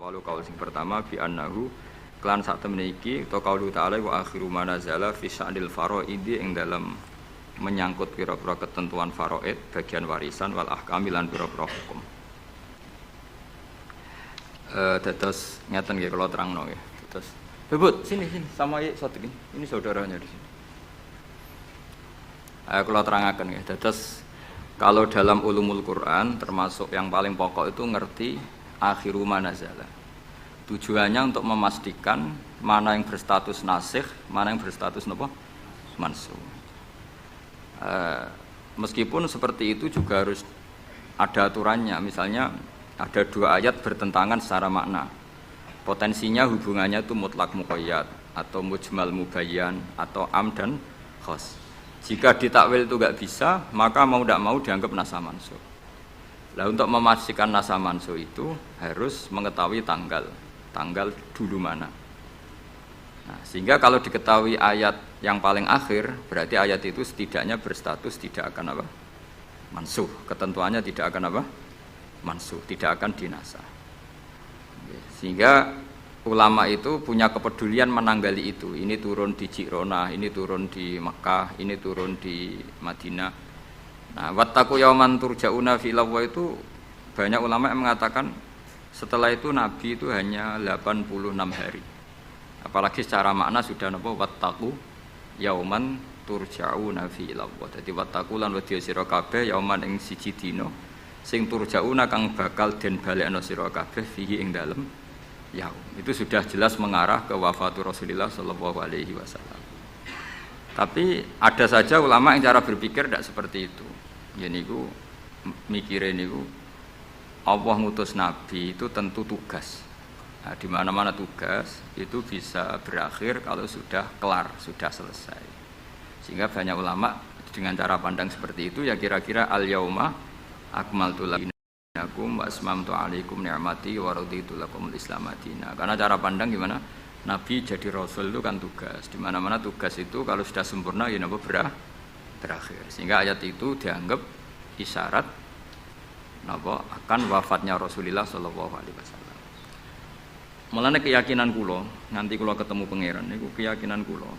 Al-awwalu qaul sing pertama bi annahu klan sak temene iki utawa qaulu ta'ala wa akhiru manazala fi sya'nil faraidi ing dalam menyangkut pira-pira ketentuan faraid bagian warisan wal ahkam lan pira-pira hukum. Dados ngeten nggih kula terangno nggih. Dados Bebut sini sama satu ini saudaranya di sini. Kula terangaken nggih. Dados kalau dalam ulumul Quran termasuk yang paling pokok itu ngerti akhiru manazala. Tujuannya untuk memastikan mana yang berstatus nasikh, mana yang berstatus napa? Mansukh. Meskipun seperti itu juga harus ada aturannya. Misalnya ada dua ayat bertentangan secara makna. Potensinya hubungannya itu mutlak muqayyad atau mujmal mubayyan atau am dan khas. Jika ditakwil itu enggak bisa, maka mau tidak mau dianggap nasa mansukh. Nah, untuk memastikan nasa mansukh itu harus mengetahui tanggal dulu mana. Nah, sehingga kalau diketahui ayat yang paling akhir, berarti ayat itu setidaknya berstatus tidak akan apa? Mansukh. Ketentuannya tidak akan apa? Mansukh, tidak akan dinasah. Sehingga ulama itu punya kepedulian menanggali itu. Ini turun di Jirona, ini turun di Makkah, ini turun di Madinah. Nah, wattaqu yauman turja'una fi illallah itu banyak ulama yang mengatakan setelah itu Nabi itu hanya 86 hari. Apalagi secara makna sudah napa wattaqu yauman turja'una fi illallah. Dadi wattaqu lan wedya sira kabeh yauman ing siji dina sing turja'una kang bakal den balekno sira kabeh fihi ing dalem yaum. Itu sudah jelas mengarah ke wafatul Rasulullah sallallahu alaihi wasallam. Tapi ada saja ulama yang cara berpikir tidak seperti itu. Ya niku mikire niku Allah ngutus nabi itu tentu tugas. Nah, di mana-mana tugas itu bisa berakhir kalau sudah kelar, sudah selesai. Sehingga banyak ulama dengan cara pandang seperti itu ya kira-kira al-yauma akmaltu lakum wa asmamtu alaikum ni'mati wa raditu lakumul Islam madina. Karena cara pandang gimana? Nabi jadi rasul itu kan tugas. Di mana-mana tugas itu kalau sudah sempurna ya napa berakhir. Sehingga ayat itu dianggap isyarat napa akan wafatnya Rasulullah sallallahu alaihi wasallam. Mulane keyakinan kula, nanti kula ketemu pangeran niku keyakinan kula,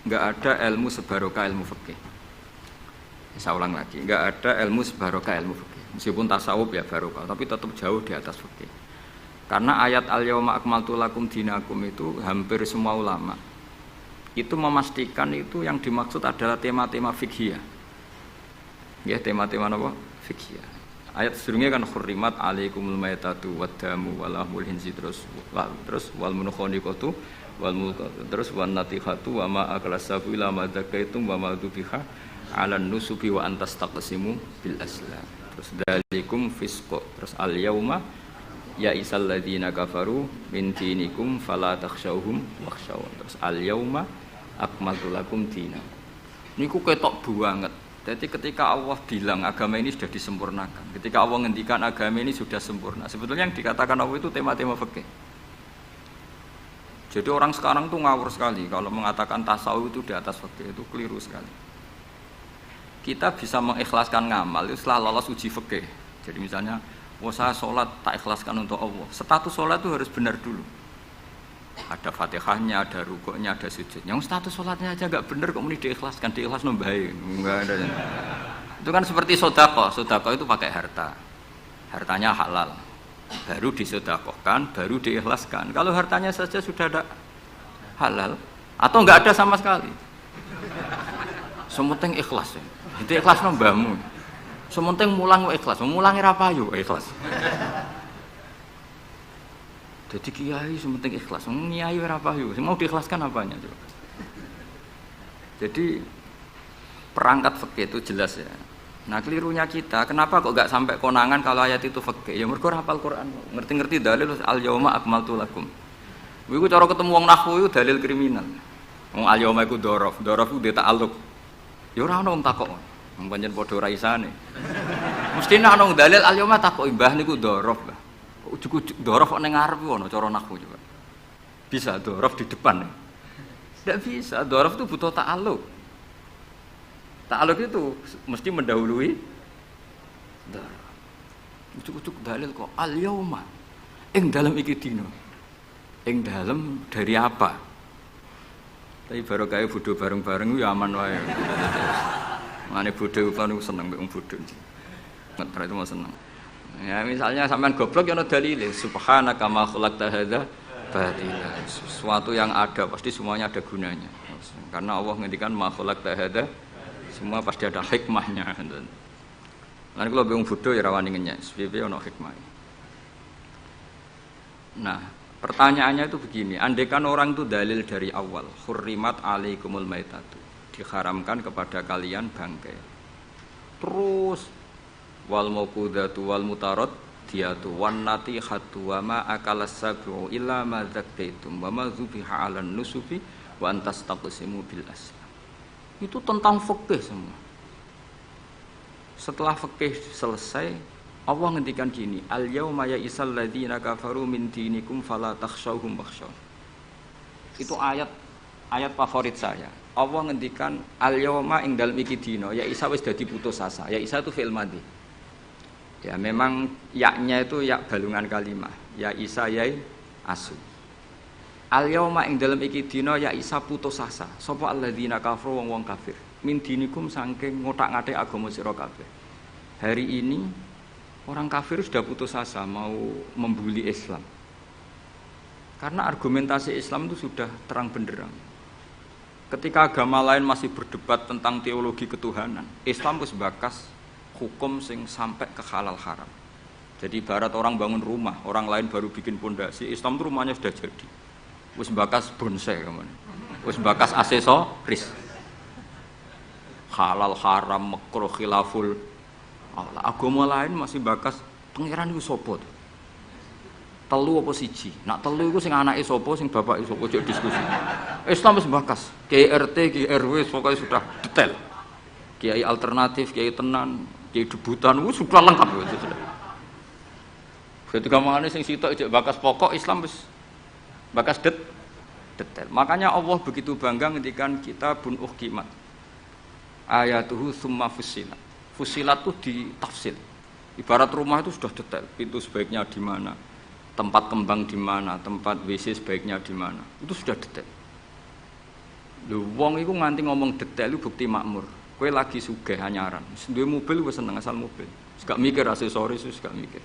enggak ada ilmu sebarokah ilmu fikih. Saya ulang lagi, enggak ada ilmu sebarokah ilmu fikih. Meskipun tasawuf ya barokah, tapi tetap jauh di atas fikih. Karena ayat al-yauma akmaltu lakum dinakum itu hampir semua ulama itu memastikan itu yang dimaksud adalah tema-tema fikih. Ya, tema-tema apa? Fikih. Ayat sebelumnya kan hurrimat alaikumul maitatu waddamu walahmul hinzi terus wal munkhaniqatu wal mulqatu terus wan natihatu wa ma aklasabu ila ma zakaitum wa ma dubiha 'alan nusubi wa antas taqsimu bil aslam. Terus dalikum fisqo terus al yauma ya isal ladzina kafaru min dinikum fala takhshawhum wakhshawun. Terus al yauma akmaltu lakum dinakum. Niku ketok banget. Jadi ketika Allah bilang agama ini sudah disempurnakan, ketika Allah ngendikan agama ini sudah sempurna, sebetulnya yang dikatakan Allah itu tema-tema fikih. Jadi orang sekarang tuh ngawur sekali kalau mengatakan tasawuf itu di atas fikih, itu keliru sekali. Kita bisa mengikhlaskan ngamal itu setelah lolos uji fikih. Jadi misalnya, saya sholat tak ikhlaskan untuk Allah. Status sholat itu harus benar dulu. Ada fatihahnya, ada rukuknya, ada sujudnya. Yang status sholatnya aja nggak benar, kok mesti diikhlaskan? Diikhlas nombahin, nggak ada. Itu kan seperti sodako. Sodako itu pakai harta, hartanya halal, baru disodakohkan, baru diikhlaskan. Kalau hartanya saja sudah ada halal, atau nggak ada sama sekali, sementing ikhlas. Itu ikhlas nombamu. Sementing mulang ikhlas, mulangi rapayu ikhlas. Jadi kiai sementing ikhlas, kiai rapayu, mau diikhlaskan apanya coba. Jadi perangkat fikih itu jelas ya. Nah kelirunya kita, kenapa kok enggak sampai konangan kalau ayat itu fikih? Ya mergo hafal Quran, ngerti-ngerti dalil al yauma akmaltu lakum. Iku cara ketemu wong nahwu itu dalil kriminal. Wong al yauma iku dzaraf iku ta'alluq. Ya ora ono wong takok. Wong pancen padha ora isane. Mesti nek ono dalil al yauma takok mbah niku dzaraf. Ujuk-ujuk dzaraf kok ning ngarep ono cara nahwu coba. Bisa dzaraf di depan. Tidak bisa, dzaraf itu butuh ta'alluq. Ta'alluq itu mesti mendahului dzaraf. Ujuk-ujuk dalil kok al yauma. Ing dalem iki dina. Ing dalem dari apa? Tapi baru kayak bodho bareng-bareng ya aman wae. Mane bodho kan seneng mek wong bodho. Ngetra itu mau seneng. Ya misalnya sampean goblok ya ana dalile subhanaka ma khalaqta hadza batila. Sesuatu yang ada pasti semuanya ada gunanya. Karena Allah ngendikan ma khalaqta hadza semua pasti ada hikmahnya. Lan kula wong bodho ya rawani ngenyek, piye ana hikmah. Nah, pertanyaannya itu begini, andaikan orang itu dalil dari awal, hurrimat alaikumul maitatu, diharamkan kepada kalian bangkai. Terus wal mauqudatu wal mutarad diatu wan natihatu wa ma akalas sabu illa ma zakkaitum wa ma zubiha 'alan nusufi wa antastaqsimu bil aslam. Itu tentang fikih semua. Setelah fikih selesai, Allah ngendikan gini, al yauma ya'isal ladzina kafaru min dinikum fala takhshawhum wakhshaw. Itu ayat favorit saya. Allah ngendikan al yauma ing dalem iki dina, ya Isa wis dadi putus asa. Ya Isa itu fi'il madhi. Ya memang yaknya itu yak balungan kalimah. Ya Isa yai asu. Al yauma ing dalem iki dina ya Isa putus asa. Sapa alladzina kafaru wong kafir. Min dinikum saking ngotak-ngatik agama sira kabeh. Hari ini orang kafir sudah putus asa mau membuli Islam. Karena argumentasi Islam itu sudah terang benderang. Ketika agama lain masih berdebat tentang teologi ketuhanan, Islam wis bakas hukum sing sampai ke halal haram. Jadi ibarat orang bangun rumah, orang lain baru bikin pondasi, Islam itu rumahnya sudah jadi. Wis bakas bonsai kemana? Wis bakas aksesoris. Halal haram makruh khilaful. Agama lain masih bakas pangeran iku sapa? Telu apa siji? Nak telu iku sing anake sapa, sing bapake sapa, ojo diskusi. Islam wis bakas. Kiai RT, Kiai RW pokoknya sudah detail. Kiai alternatif, Kiai tenan, Kiai debutan wis sudah lengkap itu sudah. Jadi gamane sing sitok ijek bakas pokok Islam wis bakas detail. Makanya Allah begitu bangga ngendikan kitabun uhkimat. Ayatuhu summa fussilat. Fusilat itu ditafsir. Ibarat rumah itu sudah detail. Pintu sebaiknya di mana, tempat kembang di mana, tempat WC sebaiknya di mana. Itu sudah detail. Lho wong iku nganti ngomong detail itu bukti makmur. Kowe lagi sugih anyaran. Duwe mobil wis seneng asal mobil. Wis gak mikir aksesoris, wis gak mikir.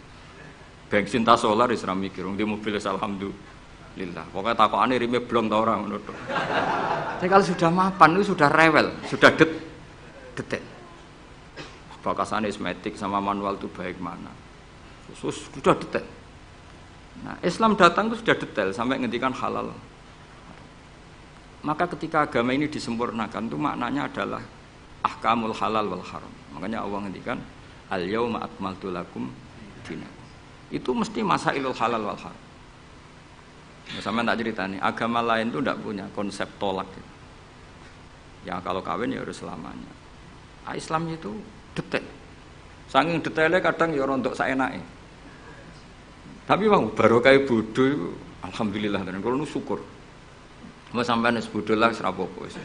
Bensin ta solar wis ora mikir. Wong di mobil wis alhamdulillah. Pokoke takokane rime blong ta ora ngono tok. Tapi kalau sudah mapan itu sudah rewel, sudah detail. Bakasan esmetik sama manual itu baik mana, sudah detail. Nah, Islam datang itu sudah detail sampai ngendikan halal. Maka ketika agama ini disempurnakan itu maknanya adalah ahkamul halal wal haram. Makanya Allah ngendikan al yauma akmaltu lakum dinakum. Itu mesti masailul halal wal haram. Sama tak ceritani, agama lain itu tidak punya konsep tolak. Ya kalau kawin ya harus selamanya. Islam itu detail. Saking detailnya kadang ya rontok saenake. Tapi bang barokah bodho iku alhamdulillah tenan kula nu syukur. Mas sampean wis bodho lah wis ra apa-apa wis.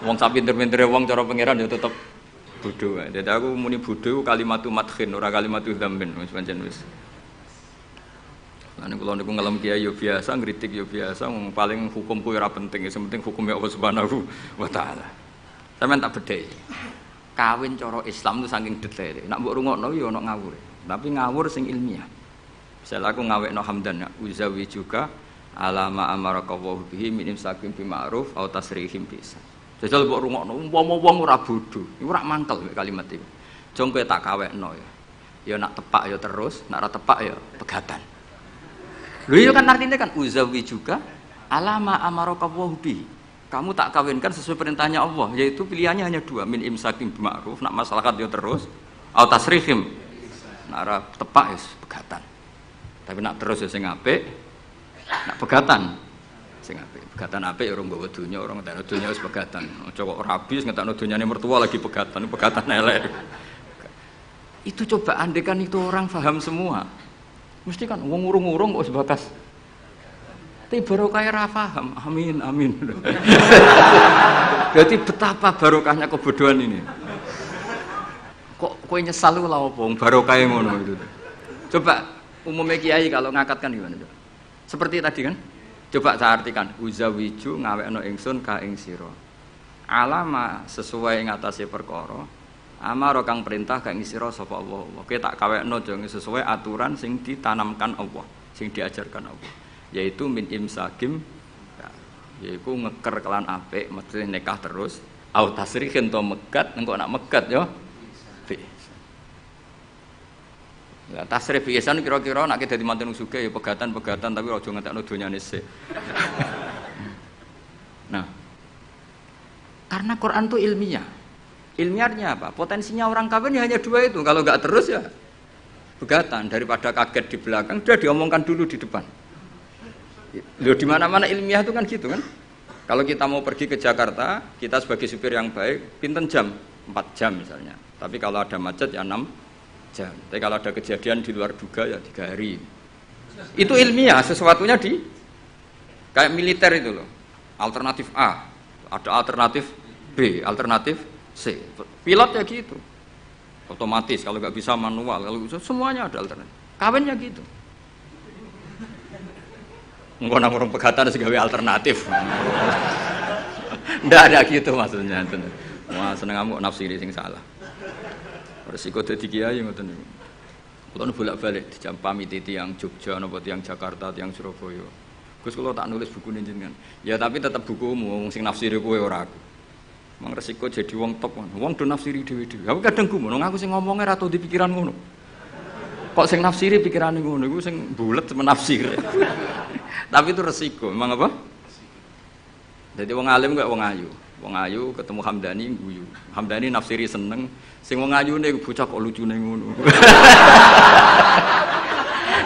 Wong sak pinter-pintere wong cara pangeran ya tetep bodho wae. Dadi aku muni bodho kalimatu madkhin ora kalimatu dzambin wis pancen wis. Lan kula niku ngelem kiai yo biasa, ngritik yo biasa, paling hukumku ora penting, sing penting hukumnya Allah Subhanahu wa taala. Sampeyan tak bedhei. Kawin cara Islam itu saking detail. Nak mbok rungokno ya ana ngawur. Tapi ngawur sing ilmiah. Misal aku ngawekno hamdan uzawi juga alama amaraka wa bihi min imsakin bi ma'ruf au tasrihim bi ihsan. Jajal mbok rungokno umpama wong ora bodho, iku ora mangkel kalimat iki. Jong kowe tak kawekno ya. Ya nak tepak ya terus, nak ora tepak ya pegatan. Lho iya kan artinya kan uzawi juga alama amaraka wa bihi. Kamu tak kawinkan sesuai perintahnya Allah, yaitu pilihannya hanya dua, min imsakin bima'ruf, nak masyarakat dia terus, atau tasrihim, nak tepak ya pegatan. Tapi nak terus ya sing apik, nak pegatan, sing apik. Pegatan apik ya orang bawa dunia, orang ngetakno dunia wis pegatan. Coba rabi ngetakno dunyane mertua lagi pegatan elek. Itu coba andekan itu orang paham semua. Mesti kan wong urung-urung kok sebatas tapi barokah ra paham. Amin amin. Berarti betapa barokahnya kebodohan ini. Kok kowe nyesal lho lha opo barokah ngono itu. Coba umumnya kiai kalau ngakad kan gimana coba? Seperti tadi kan? Coba saya artikan, uzawiju ngawekno ingsun ka ing sira. Alama sesuai ngatasi perkara. Amaro kang perintah ka ing sira sapa Allah. Kowe tak kawekno jeng sesuai aturan sing ditanamkan Allah, sing diajarkan Allah. Yaitu min imsakim, yaitu ngeker kelan apik, mesti nikah terus. Au tasrihin to megat, engko nak megat yo. Ya tasrif biasan kira-kira nek dadi manten sugih ya pegatan-pegatan tapi aja ngentekno donyane sik. Nah. Karena Quran itu ilmiah. Ilmiahnya apa? Potensinya orang kawin ya hanya dua itu. Kalau enggak terus ya pegatan, daripada kaget di belakang sudah diomongkan dulu di depan. Loh di mana-mana ilmiah itu kan gitu kan? Kalau kita mau pergi ke Jakarta, kita sebagai supir yang baik, pinten jam? 4 jam misalnya. Tapi kalau ada macet ya 6 jam. Tapi kalau ada kejadian di luar duga ya 3 hari. Itu ilmiah, sesuatunya di kayak militer itu loh. Alternatif A, ada alternatif B, alternatif C. Pilot ya gitu. Otomatis kalau nggak bisa manual, kalau bisa semuanya ada alternatif. Kawinnya gitu. Enggak nang orang pegatan segawe alternatif. Ndak ada gitu maksudnya. Wah, seneng kamu nafsiri sing salah. Resiko dadi kiai ngoten niku. Kula bolak-balik dijampami tiyang Jogja napa tiyang Jakarta, tiyang Surabaya. Gus kula tak nulis buku jenengan. Ya tapi tetep bukumu sing nafsiri kowe ora aku. Mang resiko jadi wong top. Wong do nafsiri dhewe-dhewe. Aku kadang gumun aku sing ngomongnya ra tau di pikiran ngono. Kok sing nafsiri pikirane ngono iku sing bulet menafsir. Tapi itu resiko, memang apa? Jadi wong alim gak wong ayu. Wong ayu ketemu Hamdani guyu. Hamdani nafsiri seneng, sing wong ayune bocah kok lucune ngono.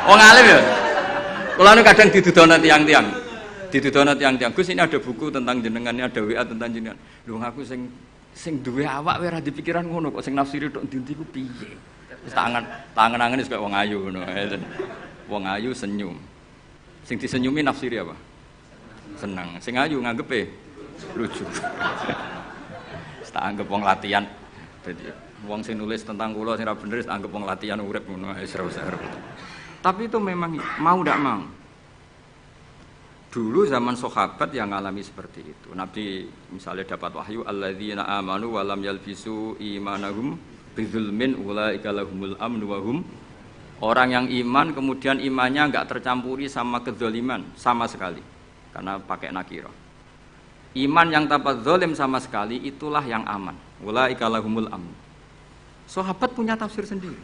Wong alim ya. Kula nu kadang didudono tiang-tiang. Didudono tiang-tiang. Gus ini ada buku tentang jenengannya, ada WA tentang jenengan. Lho aku sing duwe awak wae ora dipikiran ngono kok sing nafsiri tok ndi-ndi ku piye. Wis tangan-tangan wis kaya wong ayu ngono. Wong ayu senyum. Sing disenyumi nafsiri apa? Senang. Sing ayu nganggepe lucu. Tak anggap wong latihan. Dadi wong sing nulis tentang kula sing ora bener wis anggap wong latihan urip ngono wis ora usah. Tapi itu memang mau ndak mau. Dulu zaman sahabat yang ngalami seperti itu. Nabi misalnya dapat wahyu alladzina amanu wa lam yalbisu imanahum bidzulmin ulaika lahumul amnu wa hum. Orang yang iman kemudian imannya enggak tercampuri sama kezaliman sama sekali. Karena pakai nakirah. Iman yang tanpa zalim sama sekali itulah yang aman. Ulaika lahumul amn. Sahabat punya tafsir sendiri.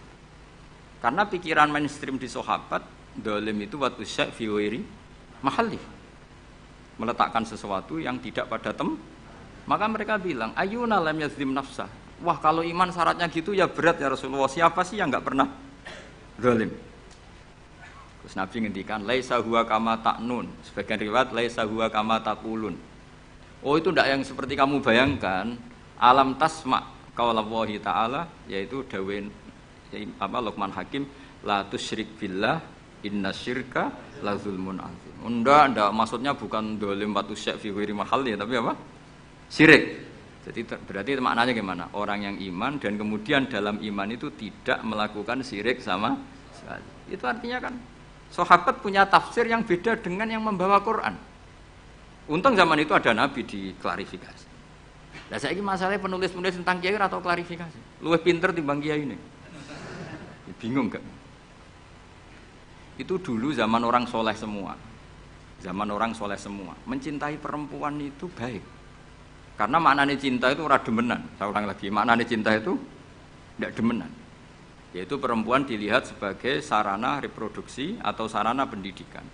Karena pikiran mainstream di sahabat, zalim itu watu syai' fi ghairi mahalli. Meletakkan sesuatu yang tidak pada maka mereka bilang, "Ayyuna lam yazlim nafsah." Wah, kalau iman syaratnya gitu ya berat ya Rasulullah. Siapa sih yang enggak pernah zalim? Terus Nabi ngendikan laisa huwa kama ta'nun. Sebagian riwayat laisa huwa kama taqulun. Oh, itu ndak yang seperti kamu bayangkan. Alam tasma qaulallahi ta'ala, yaitu dawuh Luqman Hakim, la tusyrik billah innasyirka la zulmun azim. Ndak maksudnya bukan zalim watu syai' fi ghairi mahalli, tapi apa? Syirik. Jadi berarti maknanya gimana? Orang yang iman dan kemudian dalam iman itu tidak melakukan syirik sama sekali. Itu artinya kan sahabat punya tafsir yang beda dengan yang membawa Quran. Untung zaman itu ada Nabi diklarifikasi. Nah saya ini masalahnya penulis-penulis tentang kiai atau klarifikasi. Luwih pinter timbang kiai ini. Bingung gak? Itu dulu zaman orang soleh semua. Zaman orang soleh semua. Mencintai perempuan itu baik. Karena maknanya cinta itu ora demenan. Saya ulang lagi, maknanya cinta itu tidak demenan. Yaitu perempuan dilihat sebagai sarana reproduksi atau sarana pendidikan.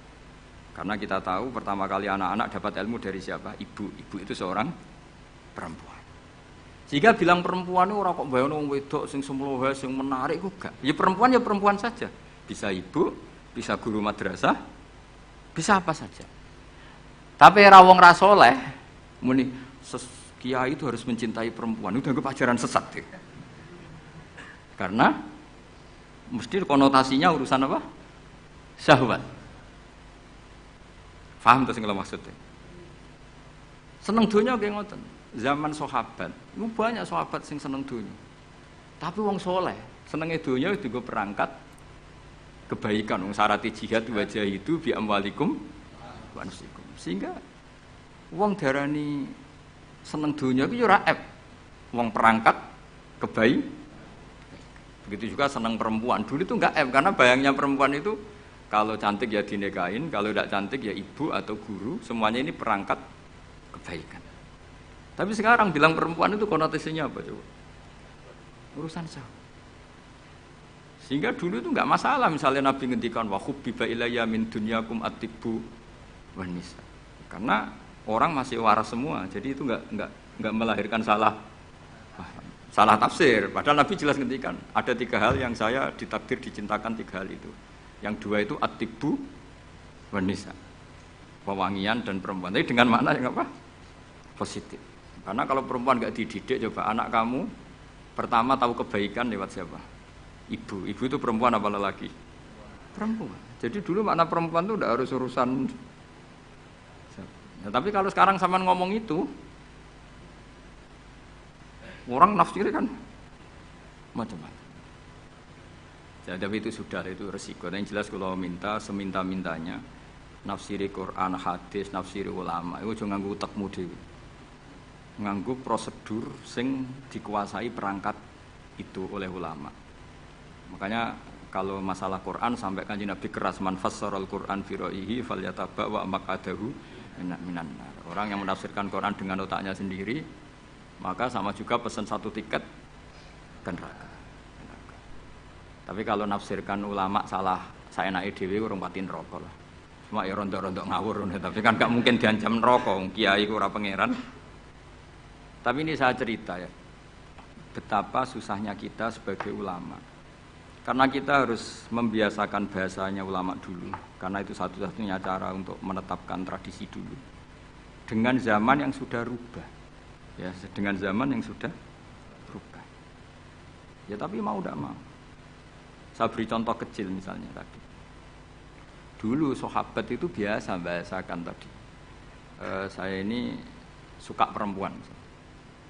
Karena kita tahu pertama kali anak-anak dapat ilmu dari siapa? Ibu. Ibu itu seorang perempuan. Jika bilang perempuan itu orang kok bayang wong wedok sing semlohe sing menarik kok gak. Ya perempuan saja. Bisa ibu, bisa guru madrasah, bisa apa saja. Tapi ra wong ra saleh muni kiai itu harus mencintai perempuan. Itu dianggap ajaran sesat ya. Karena mesti konotasinya urusan apa? Syahwat. Paham tuh sing kula maksudnya? Seneng dunya nggih ngoten. Zaman sahabat, itu banyak sahabat sing seneng dunya. Tapi wong soleh, senenge dunya dienggo perangkat kebaikan. Syarat jihad wajah itu bi amwalikum wa anfusikum. Sehingga wong darani seneng dunia itu ya ora ep. Wong perangkat kebaik. Begitu juga seneng perempuan. Dulu itu enggak ep karena bayangnya perempuan itu kalau cantik ya dinikahin, kalau tidak cantik ya ibu atau guru, semuanya ini perangkat kebaikan. Tapi sekarang bilang perempuan itu konotasinya apa coba? Urusan sah. Sehingga dulu itu enggak masalah misalnya Nabi ngendikan wa hubbiba ilayya min dunyakum at-tibbu wan nisa. Karena orang masih waras semua, jadi itu enggak melahirkan salah tafsir. Padahal Nabi jelas ngendikan ada 3 hal yang saya ditakdir dicintakan 3 hal itu. Yang 2 itu at-tibbu wan nisa. Pewangian dan perempuan. Tapi dengan makna yang apa? Positif. Karena kalau perempuan enggak dididik, coba anak kamu pertama tahu kebaikan lewat siapa? Ibu. Ibu itu perempuan apa lelaki? Perempuan. Jadi dulu makna perempuan itu tidak harus urusan. Ya, tapi kalau sekarang sampean ngomong itu, orang nafsirnya kan macam-macam. Ya, tapi itu sudah, itu resiko. Yang jelas kalau minta seminta-mintanya nafsiri Quran, hadis, nafsiri ulama, itu jangan nganggo utekmu dhewe. Nganggo prosedur sing dikuasai perangkat itu oleh ulama. Makanya kalau masalah Quran sampai Kanjeng Nabi keras man fassarul Quran fi ra'yihi falyataba wa maqadahu minan nar. Orang yang menafsirkan Quran dengan otaknya sendiri maka sama juga pesan 1 tiket ke neraka. Tapi kalau nafsirkan ulama salah saenake dhewe urung pati neraka lah. Cuma ya rontok-rontok ngawur tapi kan gak mungkin diancam neraka wong kiai ku ora pangeran. Tapi ini saya cerita ya, betapa susahnya kita sebagai ulama. Karena kita harus membiasakan bahasanya ulama dulu, karena itu satu-satunya cara untuk menetapkan tradisi dulu. Dengan zaman yang sudah rubah, ya, dengan zaman yang sudah rubah. Ya tapi mau tidak mau. Saya beri contoh kecil misalnya tadi. Dulu sahabat itu biasa bahasakan tadi. Saya ini suka perempuan.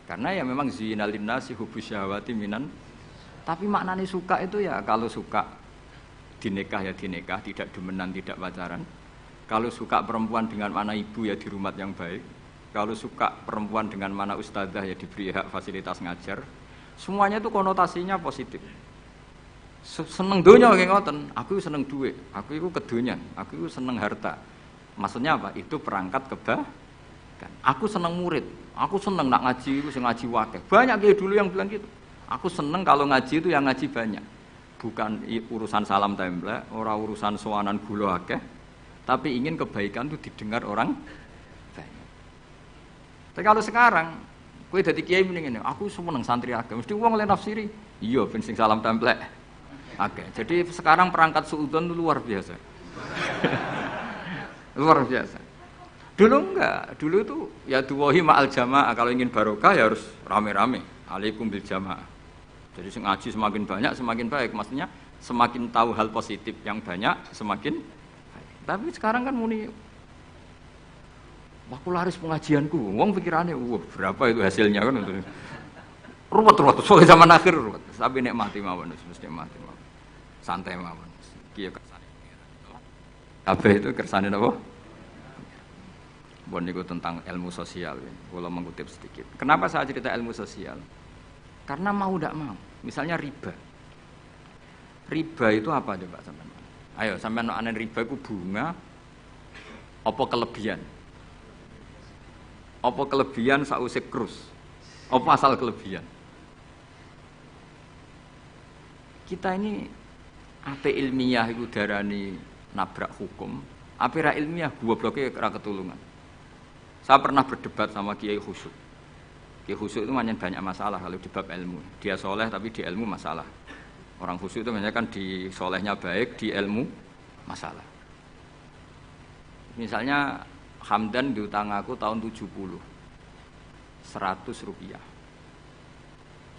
Karena ya memang zinal linnasi hubbus syahawati minan. Tapi maknanya suka itu ya kalau suka dinikah ya dinikah, tidak demenan, tidak pacaran. Kalau suka perempuan dengan mana ibu ya di rumah yang baik. Kalau suka perempuan dengan mana ustadzah ya diberi hak fasilitas ngajar. Semuanya itu konotasinya positif. Seneng dunia kayak ngoten, aku seneng duit, aku itu kedonyan, aku itu seneng harta. Maksudnya apa? Itu perangkat kebaikan. Aku seneng murid, aku seneng nak ngaji, itu ngaji wakil. Banyak kayak dulu yang bilang gitu. Aku seneng kalau ngaji itu yang ngaji banyak. Bukan urusan salam template, orang urusan sowanan gula akeh, tapi ingin kebaikan itu didengar orang banyak. Tapi kalau sekarang, kowe dadi kiai mending ngene, aku seneng santri akeh, mesti wong le nafsiri. Iya ben sing salam template. Oke, jadi sekarang perangkat suudzon itu luar biasa. Luar biasa. Dulu enggak, dulu itu ya duwahi ma'al jamaah, kalau ingin barokah ya harus rame-rame. Alaikum bil jamaah. Jadi ngaji semakin banyak semakin baik, maksudnya semakin tahu hal positif yang banyak semakin baik. Tapi sekarang kan muni aku laris pengajianku, wong pikirannya, wah berapa itu hasilnya kan untuk ruwet-ruwet, soalnya zaman akhir ruwet. Tapi nikmati mawon, mesti nikmati mawon. Santai mawon. Kiye kersane. Kabeh itu kersane napa? Bon niku tentang ilmu sosial. Kalau mengutip sedikit. Kenapa saya cerita ilmu sosial? Karena mau tidak mau. Misalnya riba. Riba itu apa coba sampean? Ayo sampean anen riba itu bunga apa kelebihan? Apa kelebihan sausé krus? Apa asal kelebihan? Kita ini ape ilmiah iku darani nabrak hukum, ape ra ilmiah gobloke ra ketulungan. Saya pernah berdebat sama Kiai Khusyuk. Kiai Khusyuk itu banyak masalah kalau di bab ilmu. Dia soleh tapi di ilmu masalah. Orang khusyuk itu banyak kan di solehnya baik, di ilmu masalah. Misalnya Hamdan diutang aku tahun 70, 100 rupiah.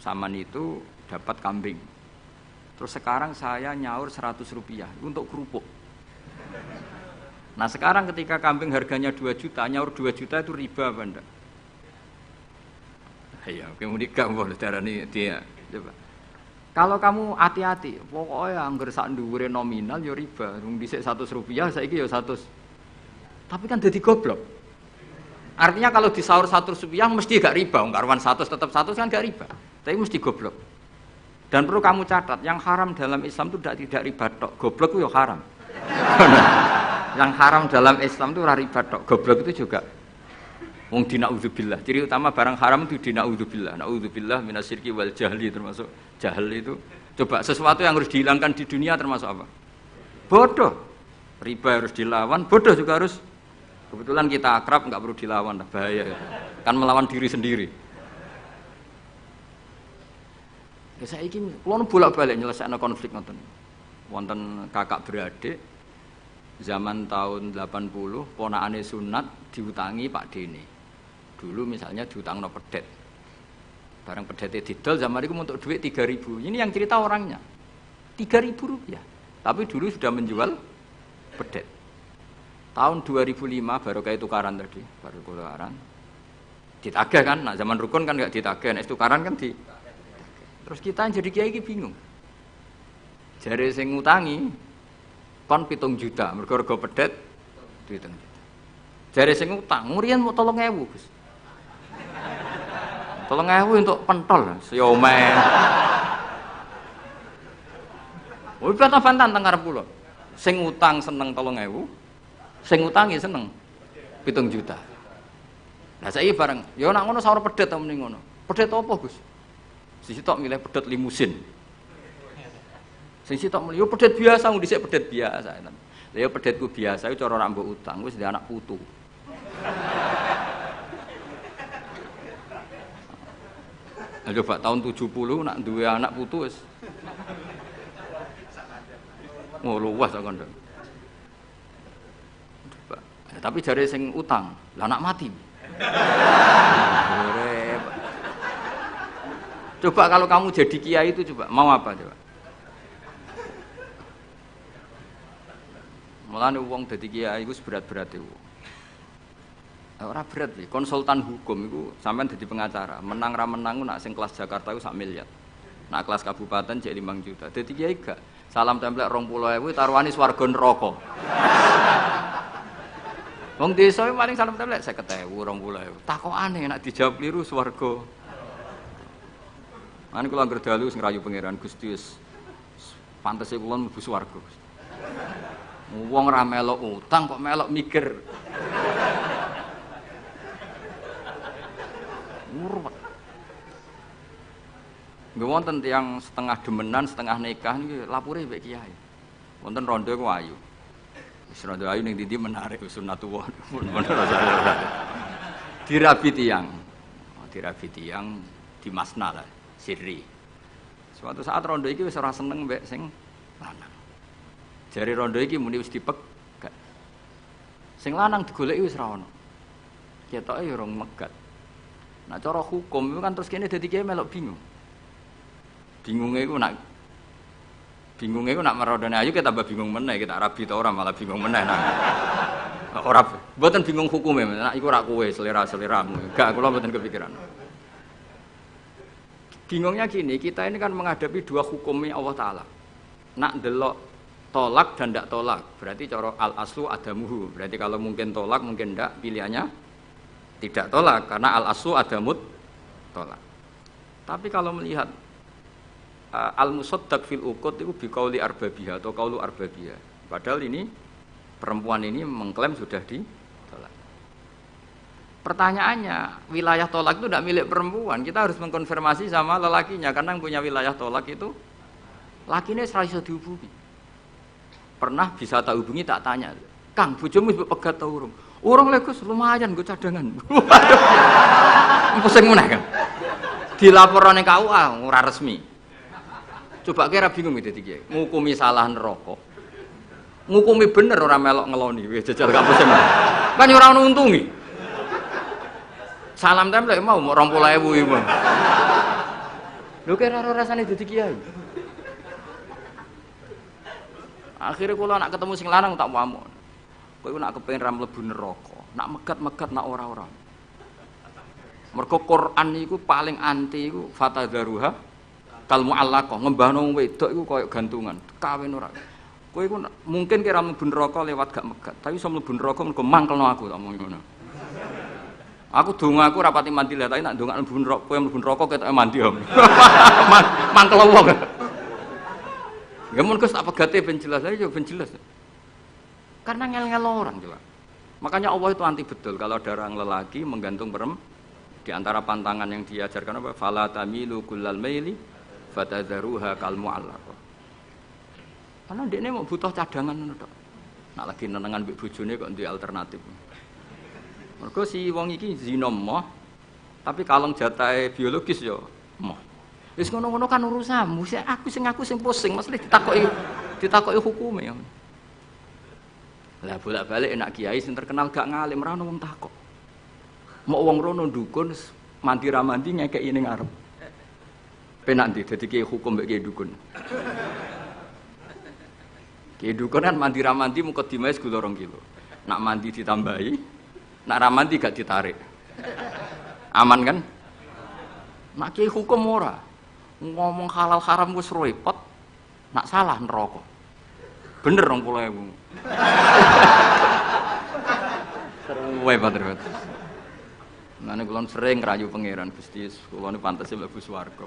Saman itu dapat kambing. Terus sekarang saya nyaur 100 rupiah untuk kerupuk. Nah sekarang ketika kambing harganya 2 juta, nyaur 2 juta itu riba apa enggak? Iya, kemudian boleh darani dia. Coba. Kalau kamu hati-hati, pokoknya anggar sak dhuwure nominal ya riba. Wong dhisik Rp100, saiki ya 100. Tapi kan jadi goblok. Artinya kalau disaur Rp100 mesti gak riba, wong karuan 100 tetap 100 kan gak riba. Tapi mesti goblok. Dan perlu kamu catat, yang haram dalam Islam itu tidak riba tok, goblok itu ya haram. Yang haram dalam Islam itu riba tok, goblok itu juga. Wong dina'udzubillah. Ciri utama barang haram itu dina'udzubillah. Na'udzubillah minasyirki wal jahli, termasuk jahil itu. Coba sesuatu yang harus dihilangkan di dunia termasuk apa? Bodoh. Riba harus dilawan, bodoh juga harus. Kebetulan kita akrab, nggak perlu dilawan, bahaya. Kan melawan diri sendiri. Ya saya ingin, kalau bolak-balik nyelesaikan konflik ngoten. Wonten kakak beradik, zaman tahun 80, ponakane sunat diutangi Pak Dene. Dulu misalnya diutangno pedet. Barang pedetnya didol, zaman itu untuk duit 3.000. Ini yang cerita orangnya. 3.000 rupiah. Tapi dulu sudah menjual pedet. Tahun 2005 baru kayak tukaran tadi, baru tukaran. Ditagih kan, nah zaman rukun kan nggak ditagih, nah tukaran kan di. Terus kita yang jadi kiai bingung. Jare sing ngutangi kon 7 juta, mergo pedet 7 juta. Jare sing utang, ngurian mau 3.000, Gus. 3.000 untuk pentol, siomen. Woi bantah-bantah teng karep kula. Sing utang seneng 3.000, sing utangi seneng 7 juta. Nah saiki bareng, ya nek ngono saur pedet ta mending ngono. Pedet apa, Gus? Sisi tok milih pedet limusin. Sing sitok muni yo pedet biasa, wong dhisik pedet biasa. Lah yo pedetku biasa iku cara nek mbok utang wis ndek anak putu. Lah coba tahun 70 nak duwe anak putu wis. Oh luas kok nduk. Coba. Tapi jare sing utang, lah anak mati. Coba kalau kamu jadi kiai itu coba mau apa coba? Mulane wong dadi kiai iku berat-berat iku. Ora berat iki, konsultan hukum iku sampean dadi pengacara, menang ra menang nak sing kelas Jakarta iku 1 miliar. Nak kelas kabupaten jek 5 juta. Dadi kiai gak. Salam templek 20.000 taruhane swarga neraka. Wong desa paling salam templek 50.000, 20.000. Takokane nek dijawab kliru swarga. Mane kula anggere dalu sing rayu pangeran Gusti wis pantese kula mlebu swarga. Wong ra melok utang kok melok mikir. Murwet. Nggih wonten tiyang setengah demenan, setengah nikah niki lapure mbek kiai. Wonten rondo ku ayu. Wis rondo ayu ning ndi menarik sunatullah. Dirabi tiyang. Dirabi tiyang di Masna lah, sirri. Suatu saat rondo iki wis ora seneng mbek sing lanang. Jari rondo iki muni wis dipegat. Sing lanang digoleki wis ra ono. Ketoke ya rong megat. Nah cara hukum itu kan terus kene dadi kiai melok bingung. Bingunge iku nak merondone ayu kita tambah bingung meneh, kita rabi ta ora malah bingung meneh nah. Ora mboten bingung hukume, nak iku ora kowe selera-seleramu. Enggak, kula mboten kepikiran. Bingungnya gini, kita ini kan menghadapi dua hukumnya Allah Ta'ala. Nak delok tolak dan ndak tolak, berarti cara al-aslu adamuhu. Berarti kalau mungkin tolak, mungkin ndak, pilihannya tidak tolak, karena al-aslu adamut tolak. Tapi kalau melihat al-musaddaq fil uqud itu biqauli arbabiha atau qaulu arbabiha. Padahal ini perempuan ini mengklaim sudah ditolak. Pertanyaannya, wilayah tolak itu tidak milik perempuan. Kita harus mengkonfirmasi sama lelakinya, karena yang punya wilayah tolak itu lakinya ora iso dihubungi. Pernah bisa tak hubungi, tak tanya, Kang, bojomu wis pegat ta urung? Urung lek Gus, lumayan nggo cadangan. Pusing meneh kan. Dilaporane KUA ora resmi. Coba kira bingung iki dadi kiai. Ngukumi salah neraka. Ngukumi bener ora melok ngeloni, wis jajal gak pusing. Kan ora ono untungi. Salam templek mau 20.000 iku. Lho kira ora rasane dadi kiai. Akhirnya kula nak ketemu sing lanang tak pamuk. Kowe nak kepengin ra mlebu neraka, nak megat-megat nak ora-ora. Mergo Quran iku paling anti iku fatadzaruha kal mu'allaqah ngembahno wedok iku koyo gantungan, kawin ora. Kowe iku mungkin kira mlebu neraka lewat gak megat, tapi iso mlebu neraka mergo mangkelno aku tak omong ngono. Aku donga aku rapati mandi lah, tapi nak ndongak mlebu neraka, kowe mlebu neraka ketoke mandi om. Mangkel wong. Ya mun Gus tak pegate ben jelas aja ben jelas. Karena ngel-ngel orang coba. Makanya Allah itu anti betul kalau ada orang lelaki menggantung perempuan. Di antara pantangan yang diajarkan apa? Fala tamilu kullal maili fatadharuha kal mu'allaqah. Karena dia ini mau butuh cadangan ngono tok. Nak lagi nenengan mbek bojone kok duwe alternatif. Mergo si wong iki zina moh, tapi kalong jatahe biologis ya moh. Wis ngono-ngono kan urusanmu. Aku sing pusing, mesti ditakoki hukume ya. Lah bolak-balik enak kiai sing terkenal gak ngalim ra ono wong takok. Mau wong rono dukun mandi ra mandi ngekeki ning ngarep. Penak ndi dadi kiai hukum mbek kiai dukun. Kiai dukun kan mandi ra mandi mukadimah segula 2 kilo. Nak mandi ditambahi, nak ra mandi gak ditarik. Aman kan? Nak kiai hukum ora. Ngomong halal haram wis repot. Nak salah neraka. Bener 20.000. Seruwe padahal. Mane kula sering rayu pangeran Gusti, kula niku pantese mlebu swarga.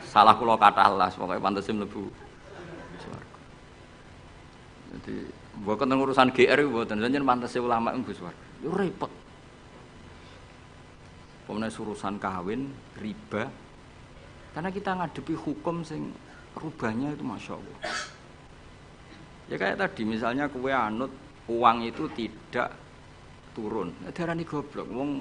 Salah kula kathah las, pokoke pantese mlebu swarga. Jadi mboten urusan GR mboten, jenengan pantese ulama mlebu swarga. Yo repot. Pemene urusan kawin, riba. Karena kita ngadepi hukum sing rubahnya itu Masya Allah. Ya kayak tadi misalnya kowe anut uang itu tidak turun. Darani goblok wong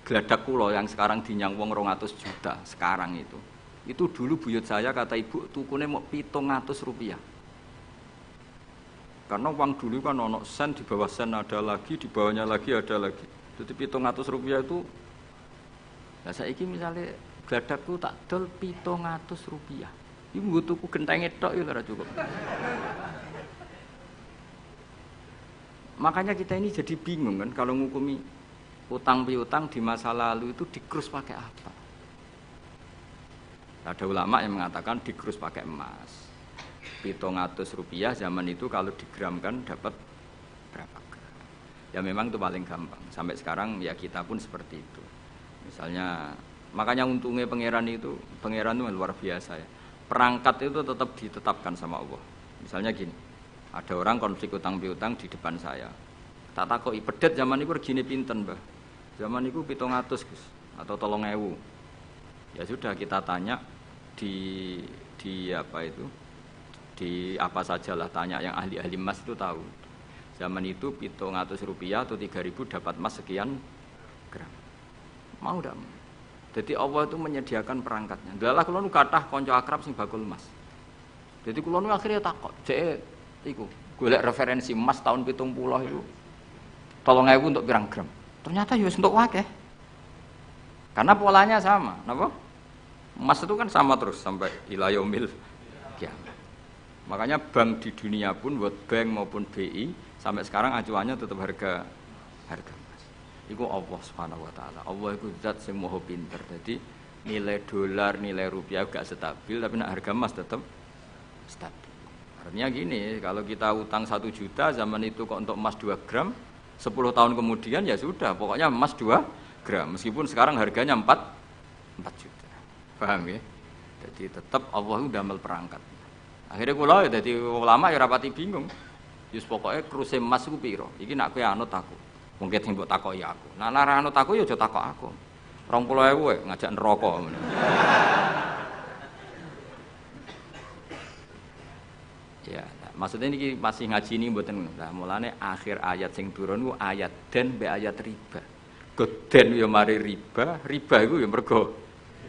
gladak kula yang sekarang dinyang wong 200 juta sekarang itu. Itu dulu buyut saya kata ibu tukune mau 700 rupiah. Karena uang dulu kan ono sen, di bawah sen ada lagi, di bawahnya lagi ada lagi. Jadi 700 rupiah itu. Nah saiki misalnya gladakku tak dol 700 rupiah. Iku nggo tuku gentenge tok ya ora cukup. Makanya kita ini jadi bingung kan kalau ngukumi utang piutang di masa lalu itu dikrus pakai apa? Ada ulama yang mengatakan dikrus pakai emas. 700 rupiah zaman itu kalau digramkan dapat berapa gram? Ya memang itu paling gampang. Sampai sekarang ya kita pun seperti itu. Misalnya makanya untungnya pangeran itu luar biasa ya. Perangkat itu tetap ditetapkan sama Allah. Misalnya gini. Ada orang konflik utang piutang di depan saya. Tak takoki pedet zaman itu regine pinten, Mbah? Zaman itu 700, Gus, atau 3.000. Ya sudah kita tanya di apa itu? Di apa sajalah tanya yang ahli-ahli emas itu tahu. Zaman itu 700 rupiah atau 3.000 dapat emas sekian gram. Mau ndak? Jadi Allah itu menyediakan perangkatnya. Dalah kula nu kathah kanca akrab sing bakul emas. Jadi kula nu akhirnya takok, "Cek iku golek referensi emas tahun 70 itu 3.000 untuk pirang gram." Ternyata ya untuk akeh. Karena polanya sama, napa? Emas itu kan sama terus sampai ila yaumil kiamat. Makanya bank di dunia pun World Bank maupun BI sampai sekarang acuannya tetap harga emas. Iku Allah Subhanahu wa taala. Allah iku zat sing maha pinter. Jadi nilai dolar, nilai rupiah gak stabil tapi nak harga emas tetap stabil. Artinya gini, kalau kita utang 1 juta zaman itu kok untuk emas 2 gram, 10 tahun kemudian ya sudah, pokoknya emas 2 gram. Meskipun sekarang harganya 4 juta. Paham ya? Jadi tetap Allah itu damel perangkat. Akhirnya kula ya dadi ulama ya rapati bingung. Yus pokoknya kruse emas ku piro? Iki nak kowe anut aku. Mungkin sing mbok takoki aku. Nah lara anut aku ya aja takok aku. 20.000 ngajak neraka. Ya, maksudnya ini masih ngaji ini mboten. Nah, mulane akhir ayat sing turun ku ayat den mbek ayat riba. Goden ya mari riba iku ya mergo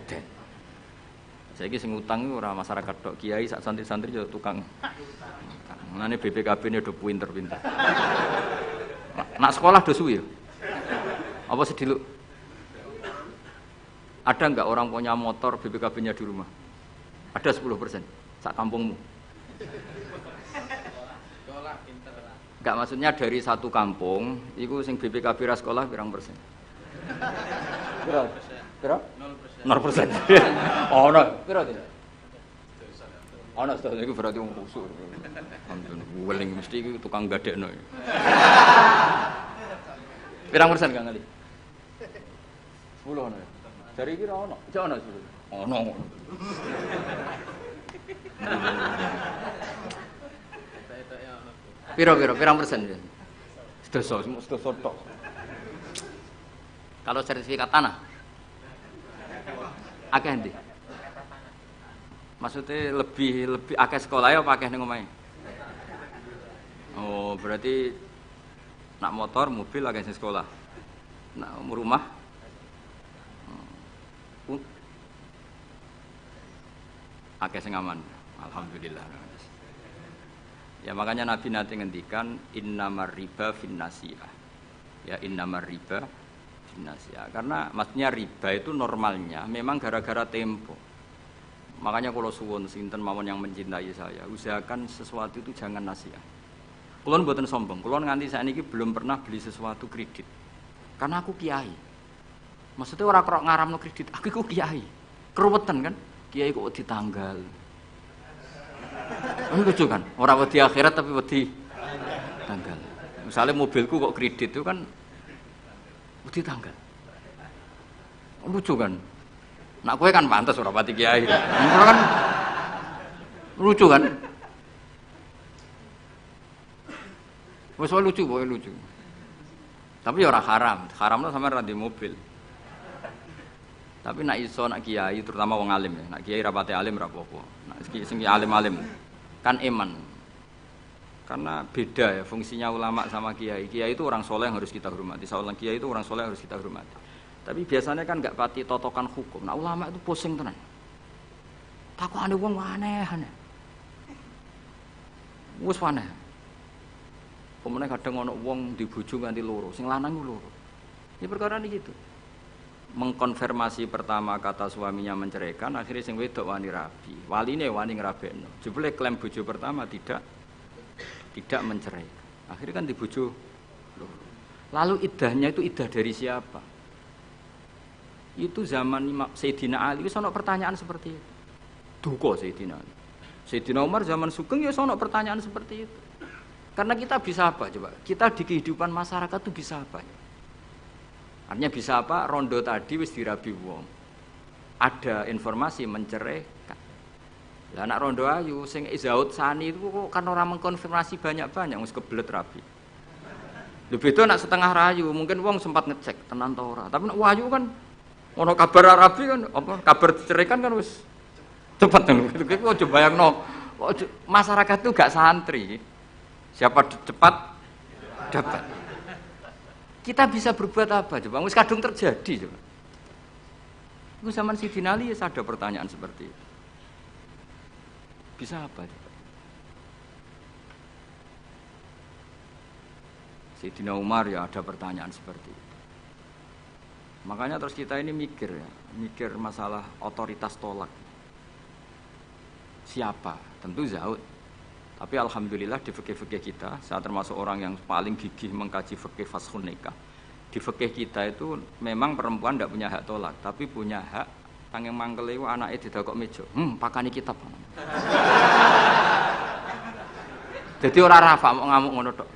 den. Saiki sing utang iku ora masyarakat tok, kiai sak santri-santri yo tukang. Mulane BPKB-ne do pinter-pinter. Nak sekolah do suwi ya? Apa sediluk? Ada enggak orang punya motor BPKB-nya di rumah? Ada 10% sak kampungmu. Enggak, maksudnya dari satu kampung itu sing BPKB ra sekolah pirang persen? Pira? 0%. Oh, no. Pira itu? Ana sedaya iku berarti wong khusuk. Alhamdulillah, weling mesti iku tukang gadekno. Pirang persen Kang Ali? 10 ana. Dari iki ra ono. Jek ono 10. Ono. Pirang persen ya? Sedoso tok. Kalau sertifikat tanah? Akeh ndi? Maksudnya lebih akeh sekolah ya apa akeh ning omahe? Oh, berarti nak motor, mobil akeh sing sekolah. Nak rumah akeh sing aman. Alhamdulillah. Ya makanya Nabi nanti ngendikan innamar riba finnasiyah. Ya innamar riba finnasiyah. Karena maksudnya riba itu normalnya memang gara-gara tempo. Makanya kalau suwun sinten mawon yang mencintai saya, usahakan sesuatu itu jangan nasiah. Kulon mboten sombong, kulon nganti sakniki belum pernah beli sesuatu kredit. Karena aku kiai. Maksudnya orang kok ngaramno kredit, aku kiai. Keruwetan kan? Kiai kok ditanggal. Lucu kan? Orang wedi akhirat tapi wedi tanggal. Misalnya mobilku kok kredit itu kan wedi tanggal. Lucu kan? Nak kowe kan pantes ora pati kiai. Kan lucu kan? Wes lucu, boy lucu. Tapi ya ora haram. Haramno sampean ra ndek mobil. Tapi nak iso nak kiai terutama wong alim ya. Nak kiai rapati alim ra apa-apa. Nak sing alim-alim kan iman. Karena beda ya fungsinya ulama sama kiai. Kiai itu orang soleh yang harus kita hormati. Seorang kiai itu orang soleh yang harus kita hormati. Tapi biasanya kan enggak pati totokan hukum. Nah ulama itu pusing tenan. Takokane wong aneh-aneh. Wis aneh. Pemene kadang ana wong di bojo nganti loro, sing lanang ku loro. Ini perkara ini gitu. Mengkonfirmasi pertama kata suaminya menceraikan, akhirnya sing wedok wani rabi. Waline wani ngrabekno. Jebule klaim bojo pertama tidak menceraikan. Akhirnya kan di bojo loro. Lalu iddahnya itu iddah dari siapa? Itu zaman Sayyidina Ali wis ana pertanyaan seperti itu. Duka Sayyidina Ali. Sayyidina Umar zaman Sugeng ya ana pertanyaan seperti itu. Karena kita bisa apa coba? Kita di kehidupan masyarakat itu bisa apa? Artinya bisa apa? Rondo tadi wis dirabi wong. Ada informasi menceraikan. Lah anak rondo ayu sing Izaud Sani itu kok kan orang mengkonfirmasi banyak-banyak wis kebelet rabi. Lho beda nak setengah rayu, mungkin wong sempat ngecek tenan ta ora. Tapi nek wayu kan ono kabar rabi kan apa kabar diceraikan kan wis cepet kan. Kok coba bayangno masyarakat itu gak santri. Siapa cepat dapat. Kita bisa berbuat apa coba? Wis kadung terjadi coba. Itu zaman Sayyidina Ali ada pertanyaan seperti itu. Bisa apa coba? Sayyidina Umar ya ada pertanyaan seperti itu. Makanya terus kita ini mikir masalah otoritas tolak. Siapa? Tentu Zaud. Tapi alhamdulillah di fikih-fikih kita, saya termasuk orang yang paling gigih mengkaji fikih fashun nikah. Di fikih kita itu memang perempuan tidak punya hak tolak, tapi punya hak pengen mangkel itu anaknya didakok meja. Pakani kitab. Jadi orang rafa mau ngamuk ngono tok.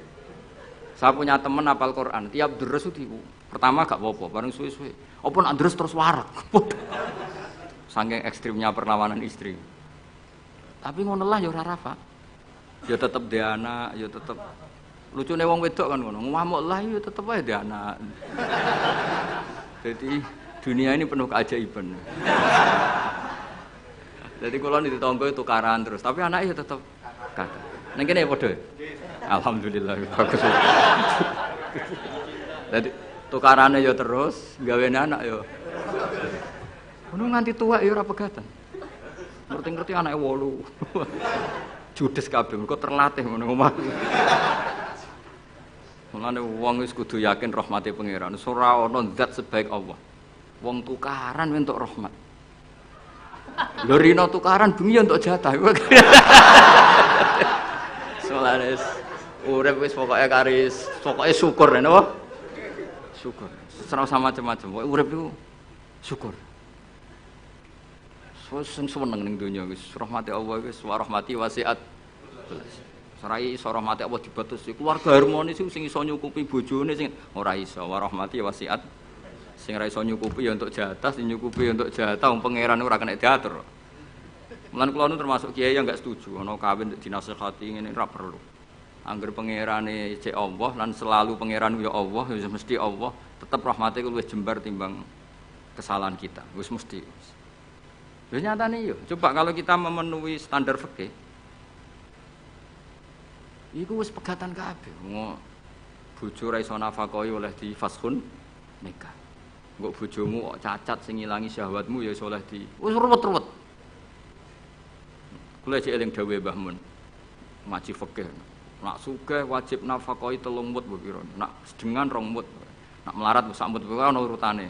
Saya punya teman hafal Quran, tiap deres itu pertama gak apa-apa, bareng suwe-suwe. Apa nak deres terus warak. Saking ekstrimnya perlawanan istri. Tapi ngono lah ya ora rafa. Ya tetep dhe anak, ya tetep lucune wong wedok kan ngono. Ngamuk lah ya tetep ae dhe anak. Jadi dunia ini penuh keajaiban. Jadi kalau di tonggo itu tukaran terus, tapi anaknya ya tetep kakak. Neng kene padha. Alhamdulillah bagus. Jadi tukarane ya terus, gawene anak ya. Ngono nganti tua ya ora pegatan. Ngerti-ngerti anake 8. Judes kabeh mergo terlatih ngono omah. Mulane wong wis kudu yakin rahmate pangeran. Ora ana zat sebaik Allah. Wong tukaran entuk rahmat. Lho rino tukaran bengi entuk jatah. Solares urip wis pokoke karis, pokoke syukur napa? Syukur. Ora usah macam-macam. Pokoke urip iku syukur. Sing seneng ning donya wis rahmati Allah wis wa rahmati wasiat. Sarai iso rahmati Allah dibatasi. Keluarga harmonis sing iso nyukupi bojone sing ora iso wa rahmati wasiat. Sing ora iso nyukupi ya untuk jatah, sing nyukupi ya untuk jatah wong pangeran ora kena diatur. Mulan kula nu termasuk kiai yang enggak setuju ana kawin dinasihati ngene ora perlu. Angger pangerane cek Allah lan selalu pangeran ya Allah, ya mesti Allah, tetep rahmate luwih jembar timbang kesalahan kita. Wis mesti. Ya nyatane yo, coba kalau kita memenuhi standar fikih iku wis pegatan kabeh. Bojo ra iso nafakahi oleh di faskhun nikah. Engko bojomu kok cacat sing ngilangi syahwatmu ya iso oleh di wis ruwet-ruwet. Kula cek eling dawuhe Mbah Mun. Ngaji fikih. Nak sugih wajib nafakahi 3 mut mbok pira. Nak sedengan 2 mut. Nak melarat sak mut kuwi ana urutane.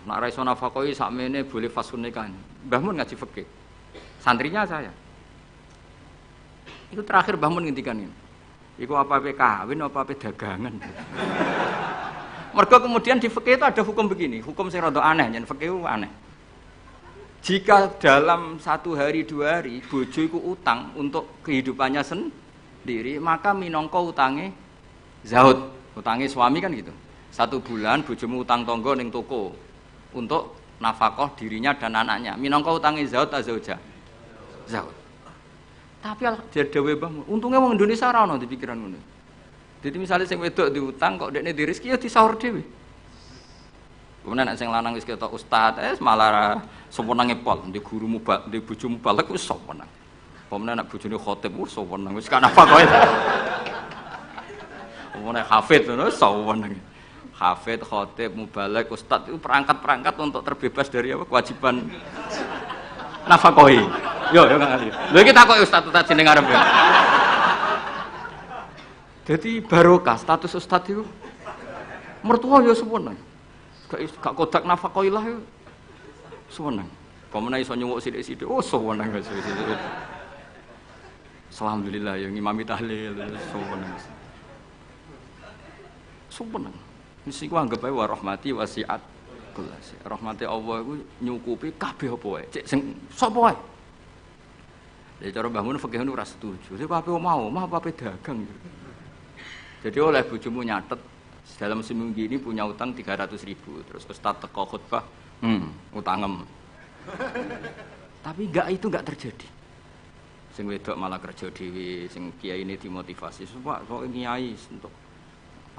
Nak ra iso nafakahi sakmene boleh faskhun nikah. Mbah Mun ngaji fikih. Santrinya saya. Itu terakhir Mbah Mun ngendikan ini. Iku apa-apa kawin apa-apa dagangan. Mergo kemudian di fikih itu ada hukum begini, hukum sing rada aneh, yen fikih itu aneh. Jika dalam 1 hari 2 hari bojo iku utang untuk kehidupannya sendiri, maka minangka utange zaud. Utange suami kan gitu. 1 bulan bojomu utang tangga ning toko untuk nafkah dirinya dan anaknya. Minangka utange zaud ta zauja? Zaud. Tapi dhewe Mbah, untunge wong Indonesia ora ono di pikiran ngono. Jadi misalnya sing wedok diutang kok dekne di rezeki ya disaur dhewe. Kemudian nek sing lanang wis ketok ustaz, malah soponange pol, di guru mubal, di bojo mubalek wis soponang. Kemudian nek bojone khotib wis soponang, wis kan apa kowe. Kemudian hafid ngono soponang. Hafid, khotib, mubalek, ustaz itu perangkat-perangkat untuk terbebas dari apa kewajiban nafkahi. Yo enggak ngerti. Lha iki takoki ustaz jeneng arep ya. Jadi barokah status ustaz itu mertua ya sewenang. Gak kodak nafkahi lah yo. Sewenang. Pemene iso nyuwuk sithik-sithik. Oh sewenang wis. Alhamdulillah ya ngimami tahlil sewenang. Sewenang. Mesti ku anggap ae wa rahmati wasiat kulas. Rahmati Allah iku nyukupi kabeh apa wae. Cek sing sapa wae. Jadi cara Mbah Mun fikih ora setuju. Jadi apa mau apa dagang. Jadi oleh bojomu nyatet dalam seminggu ini punya utang 300.000. Terus ustaz teko khutbah, utangem. Tapi enggak terjadi. Sing wedok malah kerja dhewe, sing kiai ini dimotivasi. Pak, kok kiai untuk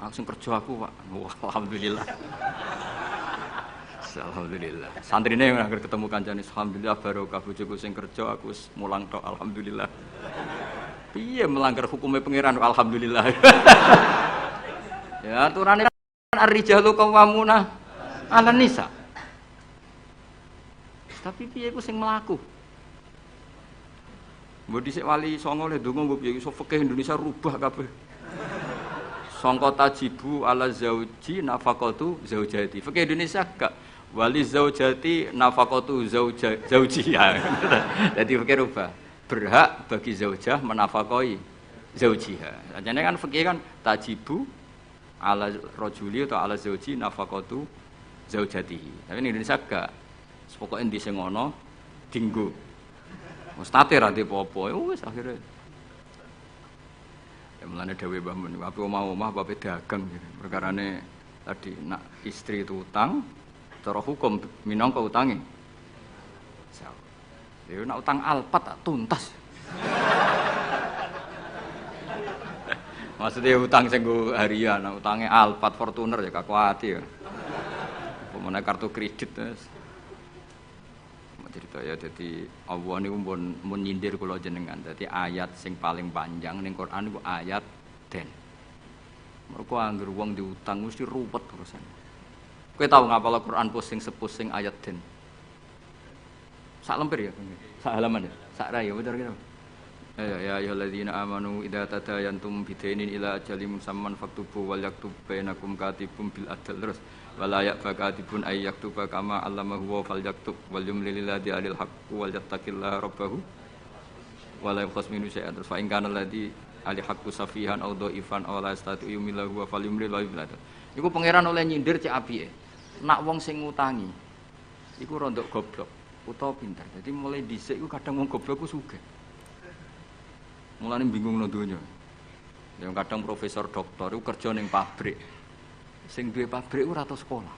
aku sing kerja aku, Pak. Wah, alhamdulillah. Alhamdulillah. Santrine yang akhir ketemu kancane, alhamdulillah barokah bojoku sing kerja aku wis mulang tok alhamdulillah. Piye melanggar hukumnya pangeran alhamdulillah. Ya aturane kan ar-rijalu qawwamuna 'alan nisa. Tapi piye ku sing mlaku? Mbok dhisik wali songo le ndonga mbok piye iso fikih Indonesia rubah kabeh. Sangka tajibu ala zauji nafaqatu zaujati. Fikih Indonesia gak wali zaujati nafaqatu zaujiha. Jadi fikih rubah. Berhak bagi zaujah menafkahi zaujiha. Jane kan fikih kan tajibu ala rajuli atau ala zauji nafaqatu zaujatihi. Tapi in Indonesia gak. Pokoke endi sing ngono dinggo. Wis tate ra apa-apa. Wis akhire ya mulane dawuh Mbah Mun, apa mau omah apa dagang gitu. Perkarane tadi nak istri itu utang, cara hukum minangka utange. Ya nak utang alpat tak tuntas. Maksudnya utang sing nggo harian, utange alpat Fortuner ya gak kuwati ya. Pemene kartu kredit wis. Cerita ya, jadi Allah niku mun nyindir kula jenengan. Dadi ayat sing paling panjang ning Quran iku ayat den. Mergo anggere wong diutang mesti ruwet urusan. Kowe tau ngapal Quran pusing sepusing ayat den. Sak lemper ya, sak halaman ya, sak rai ya bener gitu. Ya ayyuhalladzina amanu idza tadayantum bidainin ila ajalin musamman faktubu wal yaktub bainakum katibun bil adl terus wala ya'fakatibun ay yaktuba kama allamahu wa fal yaktub wal yumlil ladzi alil haqqu wal yattaqillaha rabbahu wala yakhas minhu syai'an terus fa in kana ladzi alil haqqu safihan aw dhaifan aw la yastati yumillahu wa fal yumlil wa yumlil. Iku pangeran oleh nyindir cek apike. Nak wong sing ngutangi iku rondok goblok. utawa pinter. Jadi mulai dhisik iku kadang wong goblok ku sugih. Mulane bingung nang donya. Yang kadang profesor doktor iku kerja ning pabrik. Sing duwe pabrik ora tau sekolah.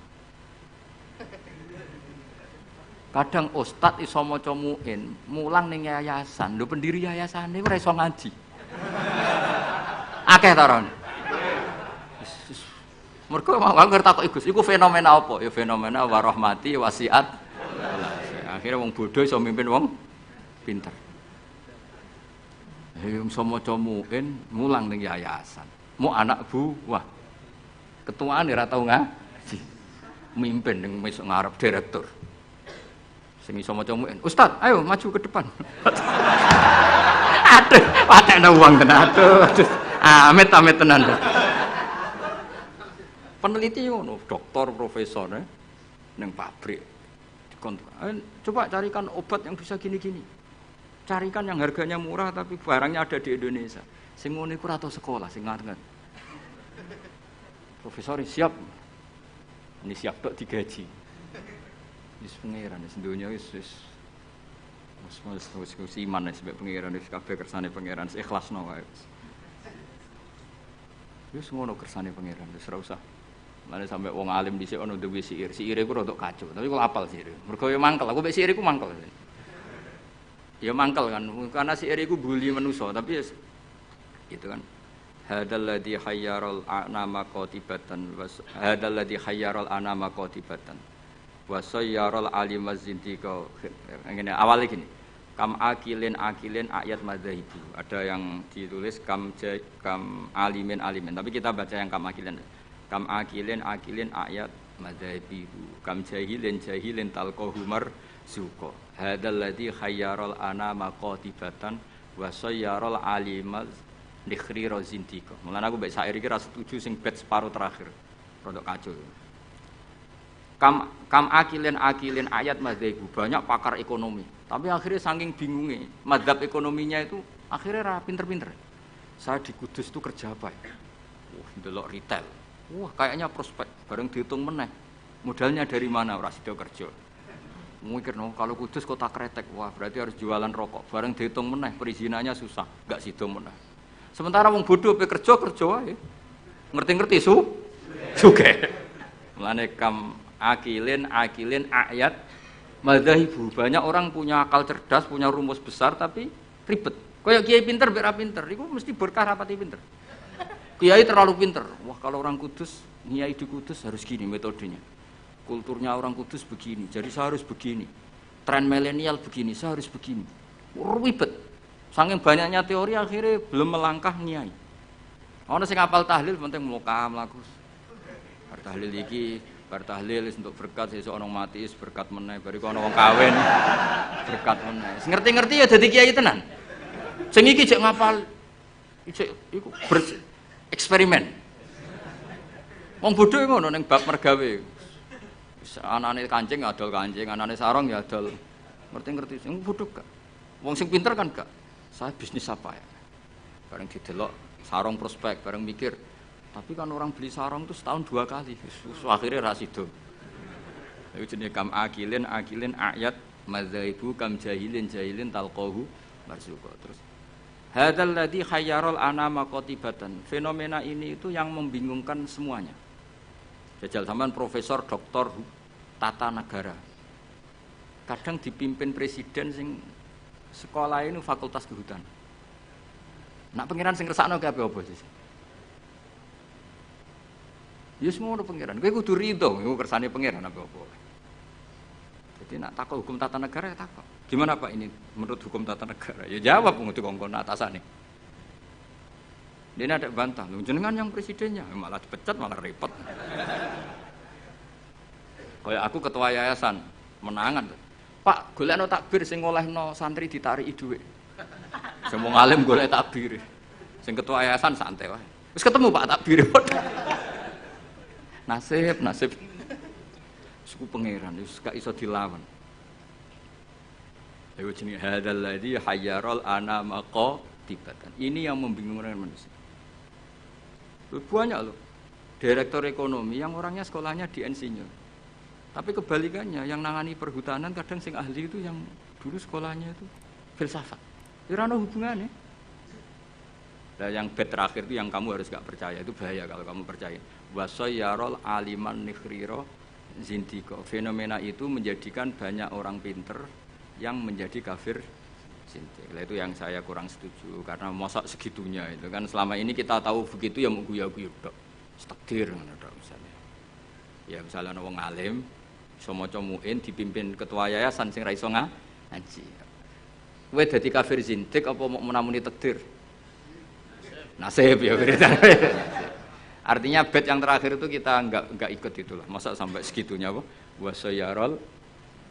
Kadang ustad iso maca muin, mulang ning yayasan. Lho pendiri yayasane ora iso ngaji. Akeh ta ron. Mergo mau ngerti Gus, iku fenomena apa? Ya fenomena warahmati wasiat. Akhirnya wong bodoh iso mimpin wong pinter. Wong iso maca muin, mulang ning yayasan. Mu anak buah. Ketuaan ora tau ngaji. Mimpin ning mesuk ngarep direktur. Sing iso maca muin, "Ustaz, ayo maju ke depan." Aduh, patekno wong tenan. Aduh. Amit-amit tenan. Peneliti ngono, doktor, profesor ning pabrik. Coba carikan obat yang bisa gini-gini. Carikan yang harganya murah tapi barangnya ada di Indonesia. Sing ngono iku ora tau sekolah, sing ngarep. Profesor siap. Ini siap tok digaji. Wis pangeran wis donya wis iman wis pangeran wis kabeh kersane pangeran ikhlasno wae. Wis ngono kersane pangeran wis ora usah. Mane sampe wong alim dhisik ono duwe siir. Siire ku rodok kacau, tapi kok apal siire. Mergo yo mangkel, aku mek siire ku mangkel. Ya mangkel kan, karena siire ku bully manusa, tapi gitu kan. Hadzal ladzi khayyaral anama qatibatan was hadzal ladzi khayyaral anama qatibatan wa sayyaral alim wazintika. Ngene awale gini. Kam akilin ayat madzhabu. Ada yang ditulis kam alimin, tapi kita baca yang kam akilin. Kam akilin ayat madzhabihu. Kam jahilin talqahu marzuqa. Hadzal ladzi khayyaral anama qatibatan wa sayyaral alimaz likhri rozintika. Mulane aku mbek syair iki ra setuju sing bait separo terakhir. Rodok kacau. Kam akilin ayat madzhabu. Banyak pakar ekonomi. Tapi akhirnya saking bingungnya, madzhab ekonominya itu akhirnya pinter-pinter. Saya di Kudus itu kerja apa ya? Ndelok retail. Wah, kayaknya prospek. Bareng dihitung meneh. Modalnya dari mana? Ora sida kerja. Mikir no, kalau Kudus kota kretek, wah berarti harus jualan rokok. Bareng dihitung meneh, perizinannya susah, enggak sida meneh. Sementara wong bodoh pe kerja wae. Ngerti-ngerti sugih. Mulane kam akilin ayat madzhabu. Banyak orang punya akal cerdas, punya rumus besar tapi ribet. Kayak kiai pinter mek ra pinter, iku mesti berkah rapati pinter. Kiai terlalu pinter. Wah, kalau orang Kudus, kiai di Kudus harus gini metodenya. Kulturnya orang Kudus begini, jadi saya harus begini. Tren milenial begini, saya harus begini. Ribet. Saking banyaknya teori akhirnya belum melangkah kiai. Ana sing hafal tahlil penting mloka mlaku. Bar tahlil iki bar tahlil untuk berkat sesuk ana mati is berkat meneh bariku ana wong kawin berkat meneh. Sing ngerti-ngerti ya dadi kiai tenan. Sing iki jek ngapal iku eksperimen. Wong bodho ngono ning bab mergawe. Anane kancing adol kancing, anane sarung ya adol. Ngerti-ngerti sing bodho gak. Wong sing pinter kan gak. Saya bisnis apa ya? Bareng didelok sarung prospek, bareng mikir tapi kan orang beli sarung itu setahun 2 kali. Akhirnya rasido. Itu jenis kam akilin ayat madzhabu kam jahilin talqahu marzuqa. Terus hadzal ladzi khayyaral anama qatibatan. Fenomena ini itu yang membingungkan semuanya. Jajal sampean profesor, doktor, tata negara. Kadang dipimpin presiden sing sekolah ini fakultas kehutanan. Nak pengiran sing ngersakno ki apa sih? Ya semua udah pengiran. Kowe kudu rido, iku kersane pengiran apa. Jadi nak takok hukum tata negara ya takok. Gimana Pak ini menurut hukum tata negara? Ya jawab ngutu kongkon atasane. Dia ada bantah, lho jenengan yang presidennya malah dipecat malah repot. Kayak aku ketua yayasan menangan. Pak, golekno takbir sing ngolehno santri ditariki dhuwit. Sing wong alim golek takbir. Sing ketua yayasan santai wae. Wis ketemu Pak takbir. Nasib. Suku pangeran wis gak iso dilawan. Ayo jenenge hadzal ladzi hayyaral anama qatibatan. Ini yang membingungkan manusia. Banyak loh. Direktur ekonomi yang orangnya sekolahnya di insinyur. Tapi kebalikannya, yang nangani perhutanan kadang sing ahli itu yang dulu sekolahnya itu filsafat. Ora ono hubungannya. Nah, yang bed terakhir itu yang kamu harus gak percaya, itu bahaya kalau kamu percaya. Wasayyarol aliman nikhriro zindiko. Fenomena itu menjadikan banyak orang pinter yang menjadi kafir zindik. Nah, itu yang saya kurang setuju karena masa segitunya itu kan selama ini kita tahu begitu ya mau guyu-guyu tok. Takdir ngono tok misalnya. Ya misalnya ana wong alim iso maca muin dipimpin ketua yayasan sing ra iso ngaji. Kowe dadi kafir zindik apa mau menamuni takdir? Nasib ya beritanya. Artinya bed yang terakhir itu kita enggak ikut itulah. Masa sampai segitunya apa? Wasayyarol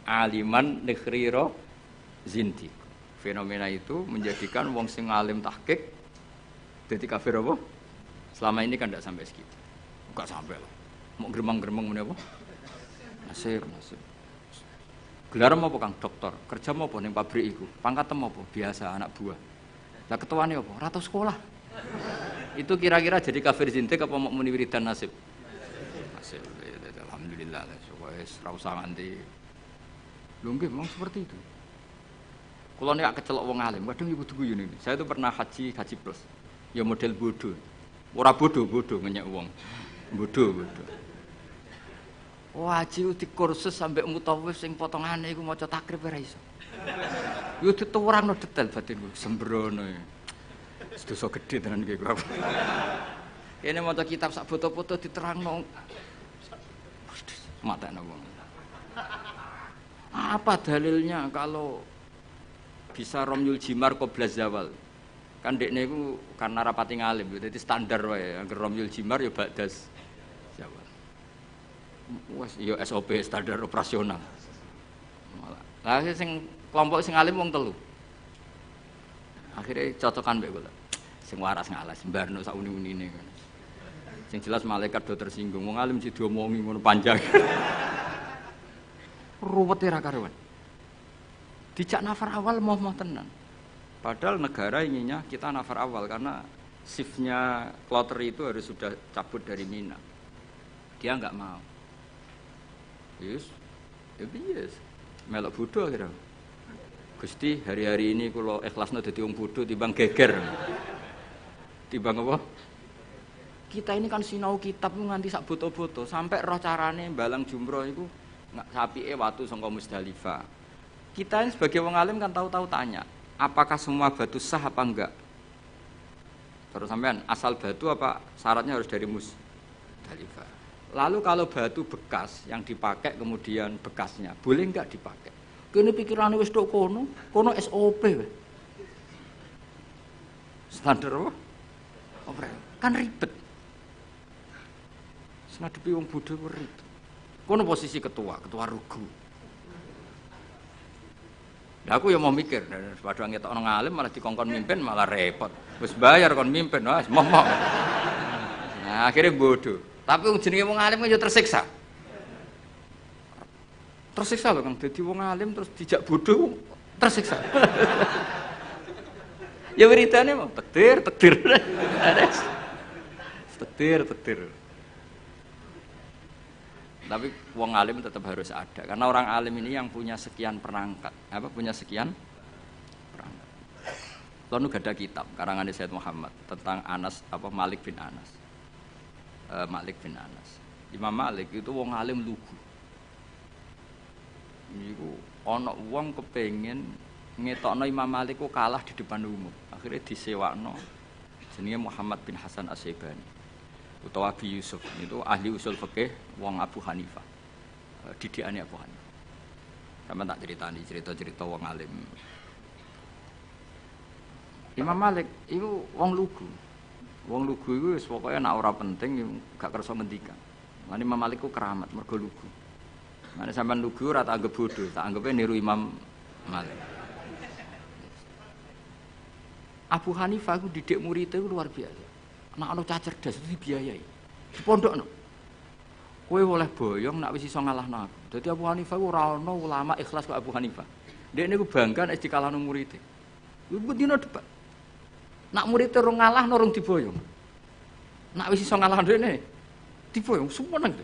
aliman nikhriro zindik. Fenomena itu menjadikan wong sing alim tahqiq dadi kafir apa? Selama ini kan enggak sampai segitu. Enggak sampai lah. Mau geremang-geremang meneh apa? Nasib. Gelar apa Kang? Dokter. Kerja apa ning pabrik iku? Pangkatem apa? Biasa anak buah. Lah ketuane apa? Ratu sekolah. Itu kira-kira jadi kafir zindik apa mau muni wiridan nasib? Nasib. Alhamdulillah lah. Wis ra usah nganti. Lho nggih memang seperti itu. Kalau nek kecelok wong alim, kadang ibu guyu ini. Saya itu pernah haji plus. Ya model bodoh. Ora bodoh ngenyek wong. Bodoh. Wah, haji di kursus sampai mutawif sing potongane iku maca takrib ora iso. Yo dituwurangno detail batinku sembrono. Dosa gede tenan iki kok. Kene maca kitab sak foto-foto diterangno. Matekno wong. Apa dalilnya kalau bisa romyul jimar qabla zawal? Kan dekne iku karena rapati ngalim, dadi standar wae. Angger romyul jimar ya ba'das zawal. Wes ya SOP standar operasional. Lah sing kelompok sing alim wong telu. Akhirnya cocokan mbek kula. Sing waras ngalas mbarno sak uni-unine kan. Sing jelas malaikat do tersinggung, wong alim sing diomongi ngono panjang. Ruwete ra karuan. Dijak nafar awal mau tenan. Padahal negara inginnya kita nafar awal karena shiftnya kloter itu harus sudah cabut dari Mina. Dia enggak mau. Yes. Melok bodoh kira. Gusti, hari-hari ini kula ikhlasno dadi wong bodoh timbang geger. Timbang apa? Kita ini kan sinau kitab nganti sak boto-boto sampai roh carane balang jumroh iku sapike watu saka Musdalifah. Kita ini sebagai wong alim kan tahu-tahu tanya, apakah semua batu sah apa enggak? Terus sampean asal batu apa syaratnya harus dari Musdalifah. Lalu kalau batu bekas yang dipakai kemudian bekasnya, boleh enggak dipakai? Kene pikirane wis tok kono SOP weh. Standar apa? Apa? Kan ribet. Ngadepi wong bodho ku ribet. Kono posisi ketua rugu. Lah aku ya mau mikir, padha ngetokno ngalim malah dikongkon mimpin malah repot. Wis bayar kon mimpin, wis moh. Nah, akhirnya bodoh. Tapi wong jenenge wong alim yo tersiksa. Tersiksa lho Kang, dadi wong alim terus dijak bodoh tersiksa. Ya beritane mau takdir. Takdir. Tapi wong alim tetap harus ada karena orang alim ini yang punya sekian perangkat. Punya sekian perangkat. Lalu ada kitab karangan Sayyid Muhammad tentang Malik bin Anas. Malik bin Anas. Imam Malik itu wong alim lugu. Niku ana wong kepengin ngetokno Imam Malik ku kalah di depan umum. Akhirnya disewakno jenenge Muhammad bin Hasan As-Syaibani utawa Abi Yusuf. Itu ahli usul fikih wong Abu Hanifah. Didikane Abu Hanifah. Sampe tak ceritani cerita-cerita wong alim. Imam Malik itu wong lugu. Wong lugu iku wis pokoke nek ora penting gak kersa ngendikan. Lan Imam Malik ku keramat mergo lugu. Mane sampean lugu ora tak anggap bodoh, tak anggape niru Imam Malik. Abu Hanifah ku didik muridé ku luar biasa. Nek ana cah cerdas itu dibiayai. Di pondokno. Kowe oleh boyong nek wis iso ngalahno aku. Dadi Abu Hanifah ku ora ana ulama ikhlas kok Abu Hanifah. Dekne ku bangga nek dikalahno muridé. Iku dina debat. Nak murid terus ngalah norong diboyong. Nak wis iso ngalah dene diboyong sumeneng.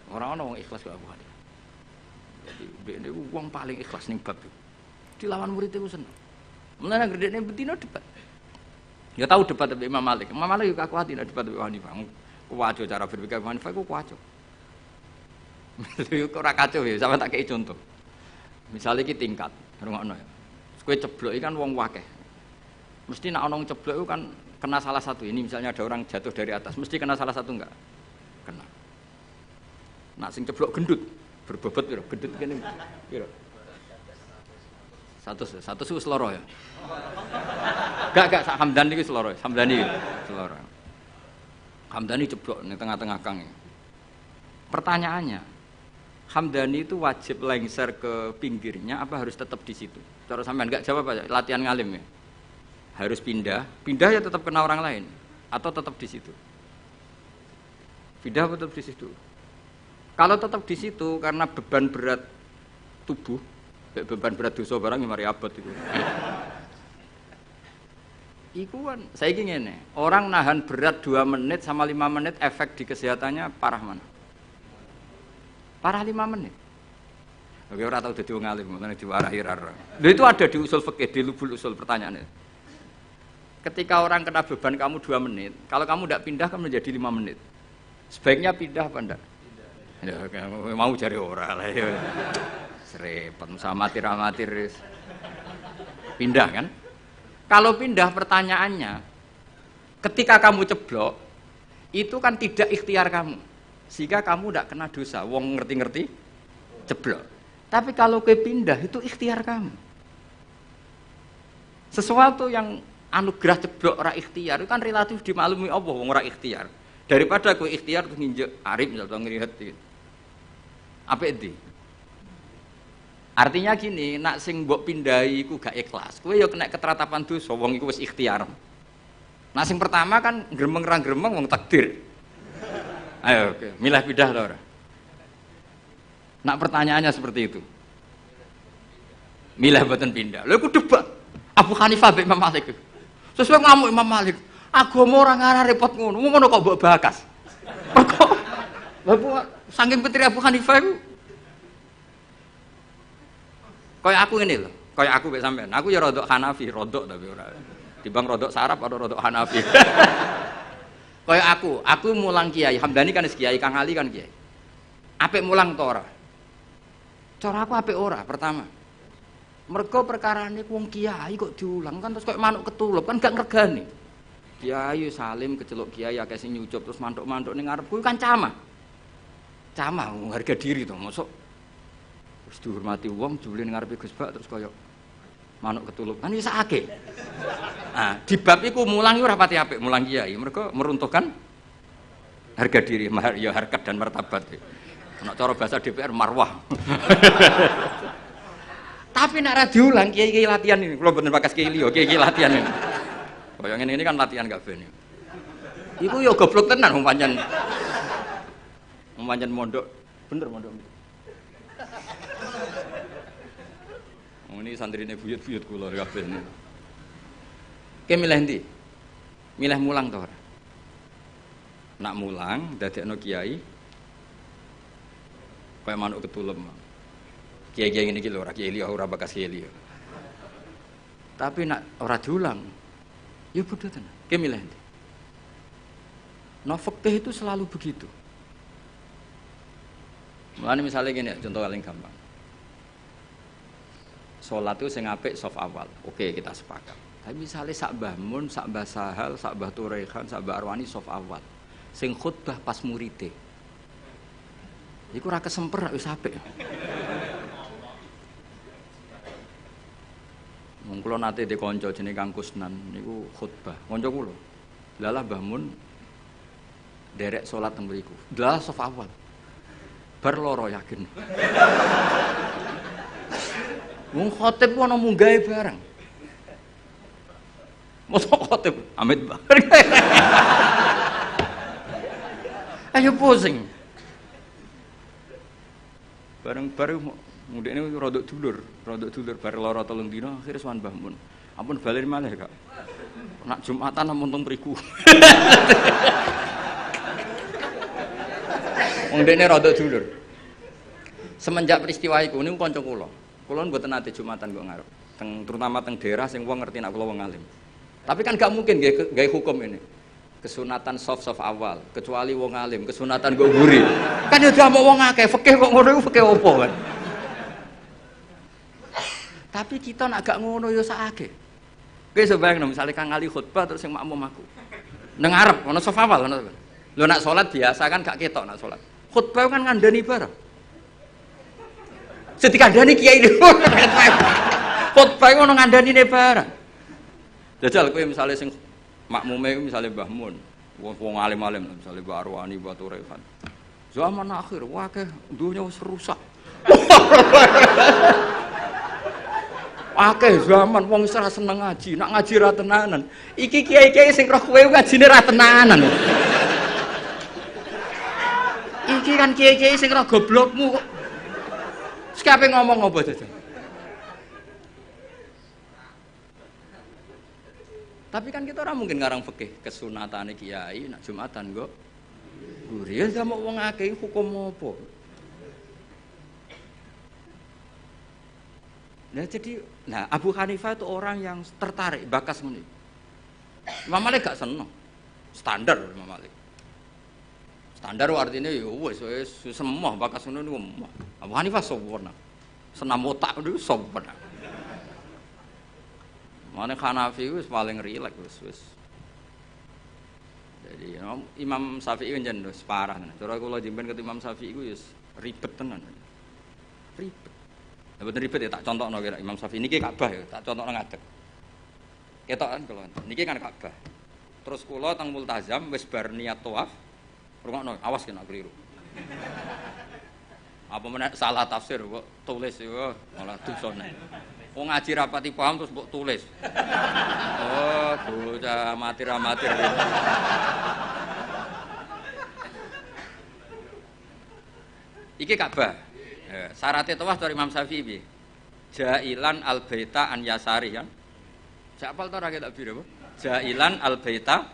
Ora ana wong ikhlas kok Abu Hanifah. Jadi dhek niku wong paling ikhlas ning bab itu. Dilawan murid itu seneng. Mulane gredene betina debat. Ya tahu debat dengan Imam Malik. Imam Malik juga kuat tidak debat dengan Hanifah. Kuwaco cara berpikir Hanifah ku kuwaco. Kok ora kacau ya, sampe tak kei contoh. Misalnya iki tingkat, rungokno ya. Kowe ceblok iki kan wong akeh. Mesti nek ana wong ceblok itu kan kena salah satu. Ini misalnya ada orang jatuh dari atas, mesti kena salah satu enggak? Kena. Nak sing ceblok gendut, berbobot piro? Gendut kene piro? Satu wis loro ya. Gak sak Hamdani iki loro, Hamdani loro. Hamdani ceblok ning tengah-tengah kang. Pertanyaannya, Hamdani itu wajib lengser ke pinggirnya apa harus tetap di situ? Cara sampean enggak jawab aja, latihan ngalim ya. Harus pindah ya tetap kena orang lain atau tetap di situ? Pindah tetap di situ. Kalau tetap di situ karena beban berat tubuh, beban berat dosa barang yang mari abot itu. Iku kan saya ingin orang nahan berat 2 menit sama 5 menit efek di kesehatannya parah mana? Parah 5 menit. Oke, ora tau dadi wong alim, ngene diwarahi ra. Lha itu ada di usul fikih, di lubul usul pertanyaannya. Ketika orang kena beban kamu 2 menit, kalau kamu tidak pindah kan menjadi 5 menit. Sebaiknya pindah apa enggak? Ya, mau cari orang lah ya. Serepet sama amatir. Pindah kan? Kalau pindah pertanyaannya, ketika kamu ceblok, itu kan tidak ikhtiar kamu. Sehingga kamu tidak kena dosa. Wong ngerti-ngerti ceblok. Tapi kalau ke pindah itu ikhtiar kamu. Sesuatu yang anugerah ceblok ora ikhtiar itu kan relatif dimaklumi Allah wong ora ikhtiar. Daripada kowe ikhtiar terus nginjek arif misalnya ngrihet iki. Apik ndi? Artinya gini, nak sing mbok pindahi iku gak ikhlas. Kowe ya kena keteratapan dosa, wong iku wis ikhtiar. Nah sing pertama kan gremeng ra gremeng wong takdir. Ayo, oke. Milih pindah ta ora? Nak pertanyaannya seperti itu. Milih mboten pindah. Lha iku debat Abu Hanifah mbek Imam Malik. Sesuai ngamuk Imam Malik. Agama ora ngarah repot ngono. Ngono kok mbok bakas. Kok Bapak saking petri Abu Hanifah itu kayak aku ini loh, kayak aku mbek sampean. Aku ya rodok Hanafi, rodok tapi ora. Dibang rodok Sarap atau rodok Hanafi. Kayak aku mulang kiai, Hamdani kan kiai, Kang Ali kan kiai. Apik mulang to ora? Cara aku apik ora pertama. Mergo perkarane wong kiai kok diulang kan terus kayak manuk ketulup kan gak ngregani. Kiai salim keceluk kiai akeh sing nyucup terus mantuk-mantuk ning ngarep kuwi kan camah. Camah harga diri to, mosok wis dihormati wong jebule ning ngarepe Gus Bak terus kaya manuk ketulup. Kan wis akeh. Nah, di bab iku mulang ora pati apik mulang kiai, mergo meruntuhkan harga diri, ya harkat dan martabat. Nek cara bahasa DPR marwah. Tapi nek ra diulang kiai-kiai latihan ini, kula mboten bakas kiai liya, kiai latihan ini. Kaya ngene ini kan latihan gak ben. Iku ya goblok tenan wong pancen. Pancen mondok, bener mondok. Ini santrine buyut-buyut kula kabeh ini. Ki milih ndi? Milih mulang to ora? Nak mulang dadekno kiai kaya manuk ketulem. Kiai-kiai ngene iki lho ora kiai liya ora bakas kiai liya. Tapi nak ora diulang ya bodoh tenan. Ki milih ndi? Nah, fikih itu selalu begitu. Mulane misalnya gini, contoh paling gampang. Sholat itu sing apik saf awal. Oke, kita sepakat. Tapi misalnya sak Mbah Mun, sak Mbah Sahal, sak Mbah Turehan, sak Mbah Arwani saf awal. Sing khutbah pas muride. Iku ora kesemper wis apik. Wong kula nate de kanca jenenge Kang Kusnan niku khutbah. Kanca kula. Lalah Mbah Mun derek salat teng mriku. Lah saf awal. Bar loro yakin. Wong khotib ku ana munggahe bareng. Mosok khotib amit bareng. Ayo pusing. Bareng-bareng mudine rodok dulur bar loro 3 dina akhire sowan Mbah Mun. Ampun bali malih, Kak. Nak Jumatan ampun teng mriku. Wong dene rada dulur. Semenjak peristiwa iku niku kanca kula. Kula mboten nate Jumatan kok ngarep. Terutama teng daerah sing wong ngerti nek kula wong alim. Tapi kan gak mungkin gawe hukum ini. Kesunatan soft awal, kecuali wong alim, kesunatan go guri. Kan ya diamuk wong akeh, fikih kok ngono iku fikih opo kan. Tapi kita nak gak ngono ya sakake. Kowe sebayang misalnya Kang Ali khutbah terus yang makmum aku. Nang ngarep ono soft awal ngono. Lho nak salat biasa kan gak ketok nak salat. Khutbah kan ngandani barang. Sedikandani kiai niku. Khutbah ngono ngandani barang. Jajal kowe misalnya sing makmume misalnya Mbah Mun, wong alim-alim misalnya Mbah Arwani, Mbah Turekan. Zaman akhir wakeh dunya wis rusak. Akeh zaman wong wis ora seneng ngaji, nak ngaji ra tenanan. Iki kiai-kiai sing roh kowe ngajine ra tenanan. Iki kan kiai-kiai sing roh goblokmu kok. Sekape ngomong apa jajal? Tapi kan kita orang mungkin ngarang fikih kesunatane kiai nak Jumatan kok. Guri ya sama wong akeh hukum apa? Nah Abu Hanifah itu orang yang tertarik bakas muni. Imam Malik gak seneng. Standar Imam Malik. Standar artinya ya wis semua bakas ngono niku. Abu Hanifah sempurna. Senam otak niku sempurna. Mana Hanafi itu paling rileks wis. Jadi Imam Syafi'i kan jen parah. Cara kula jemben ke Imam Syafi'i iku wis ribet tenan. Ribet. Mboten ribet ya tak contohno kira Imam Syafi'i niki Ka'bah ya, tak contohno ngadeg. Ketok kan kula. Niki kan Ka'bah. Terus kula teng Multazam wis bar niat tawaf. Rungokno, awas kena keliru. Apa meneh salah tafsir kok tulis ya malah dosane. Wong ngaji rapati paham terus mbok tulis. Oh, bocah amatir-amatir. Iki Ka'bah. Syaratnya tawaf dari Imam Syafi'i piye? Jailan al-baita an yasari kan. Siapa tahu rakyat tak biru apa? Jailan al-baita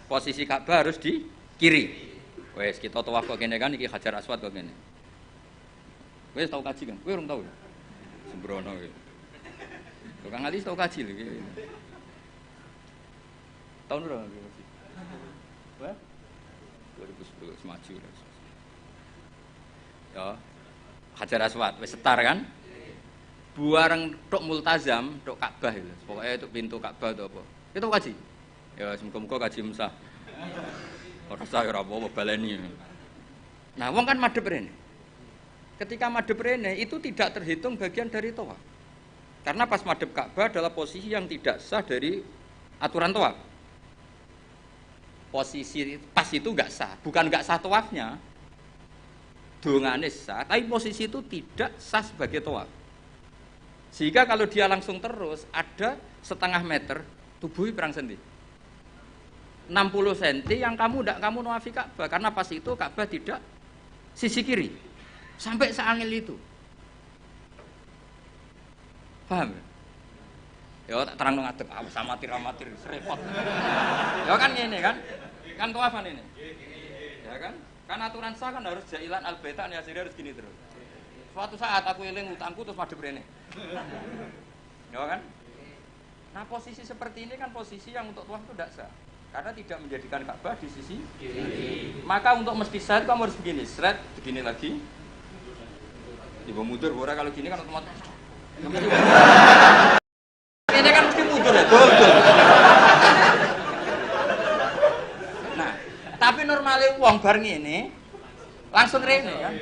posisi Ka'bah harus di kiri. Wes kita tawaf kok kene kan iki Hajar Aswad kok kene. Wes tau kaji kan? Kowe urung tau. Sembrono iki. Kang Ali tau kaji lho iki. Tahun berapa kaji? Wah? 2010 maju. Ya. Hajar Aswad wis setar kan? Buareng tok Multazam, tok Ka'bah itu. Pokoknya itu pintu Ka'bah atau apa. Itu kaji. Ya semoga-moga kaji Musa. Ora usah ora apa-apa baleni. Nah, wong kan madhep rene. Ketika madhep rene itu tidak terhitung bagian dari tawaf. Karena pas madhep Ka'bah adalah posisi yang tidak sah dari aturan tawaf. Posisi pas itu enggak sah, bukan enggak sah tawafnya. Dongane sah, tapi posisi itu tidak sah sebagai tawaf. Sehingga kalau dia langsung terus ada setengah meter tubuhnya perang sendi. 60 cm yang kamu nawafi Ka'bah karena pas itu Ka'bah tidak sisi kiri sampai seangil itu. Paham? Ya tak terang ngadeg sama amatir repot. Ya kan ngene kan? Kan tawafan ini. Ya kan? Kan aturan sah kan harus jailan al-baita ya harus gini terus. Suatu saat aku eling utangku terus madhep rene. Ya kan? Nah, posisi seperti ini kan posisi yang untuk tawaf itu tidak sah. Karena tidak menjadikan Ka'bah di sisi kiri. Maka untuk mesti sah kamu harus begini, seret begini lagi. Ibu mundur, ora kalau gini kan otomatis. Ini kan mesti mundur ya, betul. Nah, tapi normalnya uang bar ngene langsung rene kan.